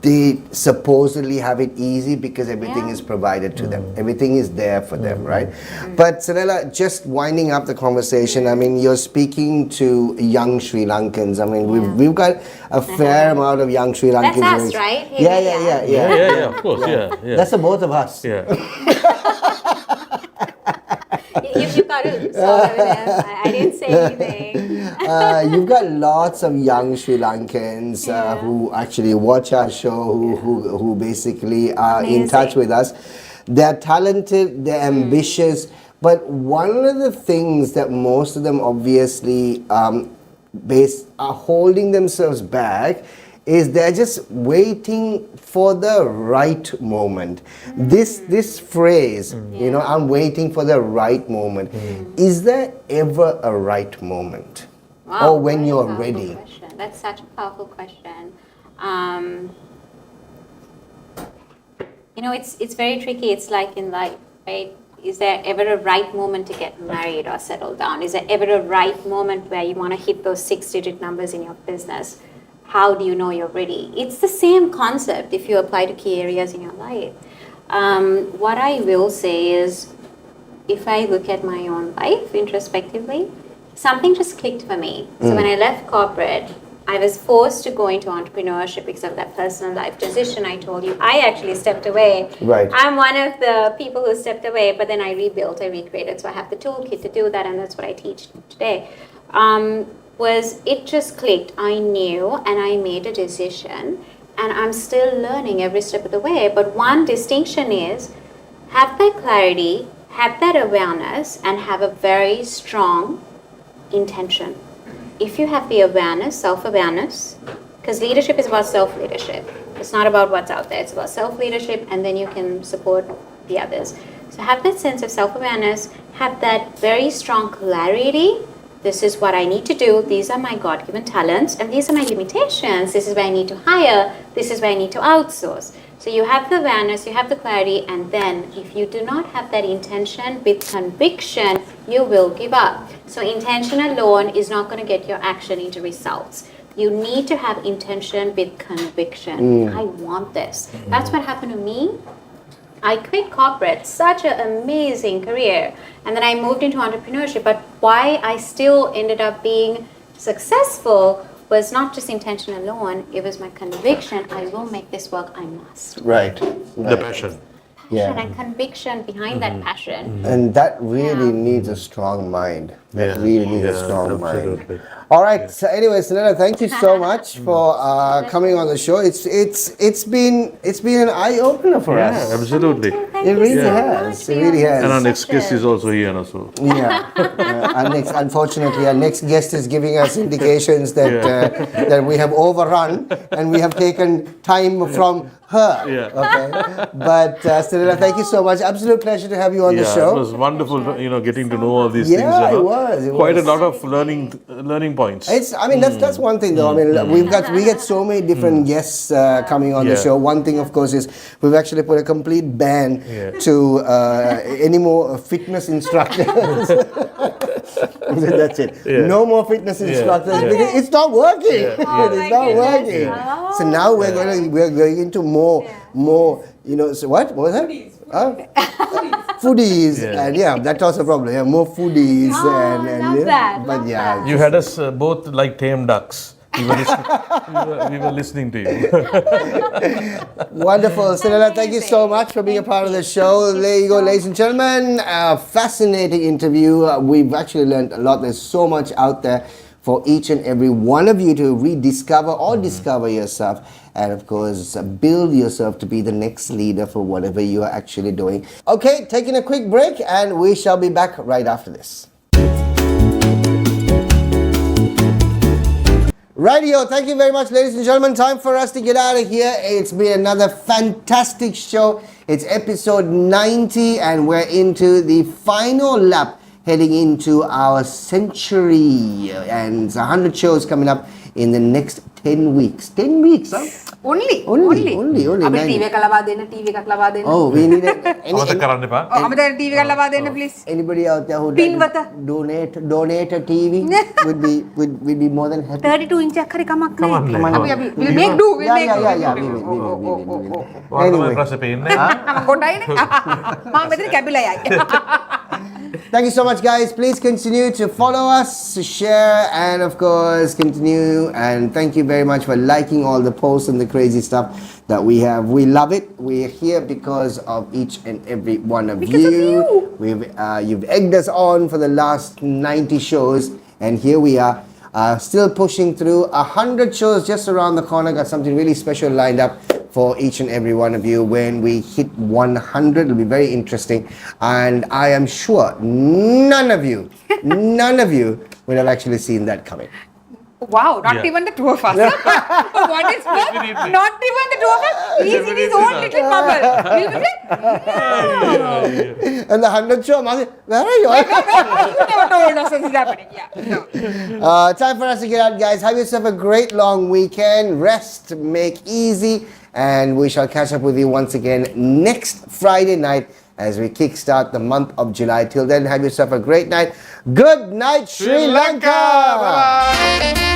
They supposedly have it easy because everything is provided to them. Everything is there for them, right? But Senela, just winding up the conversation, I mean, you're speaking to young Sri Lankans. I mean, we've got a fair amount of young Sri Lankans. That's us, right? Yeah. Of course, yeah. That's the both of us. Yeah. You got to solve it with them. I didn't say anything. You've got lots of young Sri Lankans who actually watch our show, who basically are in touch with us. They're talented, they're ambitious, but one of the things that most of them obviously are holding themselves back is they're just waiting for the right moment. This phrase, I'm waiting for the right moment. Is there ever a right moment? Wow, Or when very you're powerful ready? question. That's such a powerful question. It's very tricky. It's like in life, right? Is there ever a right moment to get married or settle down? Is there ever a right moment where you want to hit those 6-digit numbers in your business? How do you know you're ready? It's the same concept if you apply to key areas in your life. What I will say is, if I look at my own life introspectively, something just clicked for me. So when I left corporate, I was forced to go into entrepreneurship because of that personal life transition I told you. I actually stepped away. Right. I'm one of the people who stepped away, but then I rebuilt, I recreated. So I have the toolkit to do that, and that's what I teach today. It just clicked. I knew, and I made a decision, and I'm still learning every step of the way. But one distinction is, have that clarity, have that awareness, and have a very strong intention. If you have the awareness, self-awareness, because leadership is about self-leadership. It's not about what's out there. It's about self-leadership, and then you can support the others. So have that sense of self-awareness, have that very strong clarity. This is what I need to do. These are my God-given talents, and these are my limitations. This is where I need to hire. This is where I need to outsource. So you have the awareness, you have the clarity, and then if you do not have that intention with conviction, you will give up. So intention alone is not going to get your action into results. You need to have intention with conviction. I want this. That's what happened to me. I quit corporate, such an amazing career, and then I moved into entrepreneurship. But why I still ended up being successful was not just intention alone, it was my conviction. I will make this work, I must. Right. The passion. Yeah. and conviction behind that passion. And that really needs a strong mind. That Yeah. really needs a Yeah, strong mind. absolutely. All right. So anyway, Senela, thank you so much for coming on the show. It's been an eye opener for Yeah, us. absolutely. Thank It you really so has. much It for your really has. And our next guest perspective. is also here, so. Yeah. Unfortunately, our next guest is giving us indications that that we have overrun and we have taken time from her. Yeah. Okay. But Senela, thank you so much. Absolute pleasure to have you on the Yeah, show. it was wonderful, getting to know all these things. Yeah, it was. Quite a lot of learning points. That's one thing though. I mean, we get so many different guests coming on the Yeah. show. One thing, of course, is we've actually put a complete ban Yeah. to any more fitness instructors. That's it. Yeah. No more fitness instructors Yeah. because it's not working. Yeah. It is not working. Yeah. So now we're going into more. So what was that? Foodies. Yeah. And yeah, that's also a problem. Yeah, more foodies and love yeah. that, But love yeah. that. You had us both like tame ducks. We were listening to you. Wonderful. Senela, thank you so much for being a part of the show. There you go, ladies and gentlemen. A fascinating interview. We've actually learned a lot. There's so much out there for each and every one of you to rediscover or discover yourself. And of course, build yourself to be the next leader for whatever you are actually doing. Okay, taking a quick break and we shall be back right after this. Rightio, thank you very much, ladies and gentlemen. Time for us to get out of here. It's been another fantastic show. It's episode 90 and we're into the final lap heading into our century. And it's 100 shows coming up in the next 10 weeks. 10 weeks, huh? Only. Only. අපිට TV එකක් ලබා දෙන්න, TV එකක් ලබා දෙන්න. Oh, we need අමතක කරන්න එපා. අපිට TV එකක් ලබා දෙන්න please. anybody out there who Pinwata. donate a TV would be more than happy. 32 ඉන්චයක් හරි කමක් Come on, නැහැ. come on. අපි we'll make do. We'll make do. Yeah. We will. වාර්තාවේ ප්‍රශ්න පේන්නේ. මම කොටයිනේ. මම මෙතන කැපිලා යයි. Thank you so much, guys. Please continue to follow us, to share, and of course, continue. And thank you very much for liking all the posts and the crazy stuff that we have. We love it. We're here because of each and every one of Because of you. You've egged us on for the last 90 shows, and here we are. Still pushing through 100 shows just around the corner. Got something really special lined up for each and every one of you when we hit 100. It'll be very interesting, and I am sure none of you would have actually seen that coming. Wow, not Yeah. even the two of us. What is that? Definitely. Not even the two of us. He's in his own little bubble. We'll be like, And the 100 show, Masi, where are you? you never told us this is happening. Yeah. No. Time for us to get out, guys. Have yourself a great long weekend. Rest, make easy, and we shall catch up with you once again next Friday night as we kickstart the month of July. Till then, have yourself a great night. Good night, Sri Lanka. Bye-bye.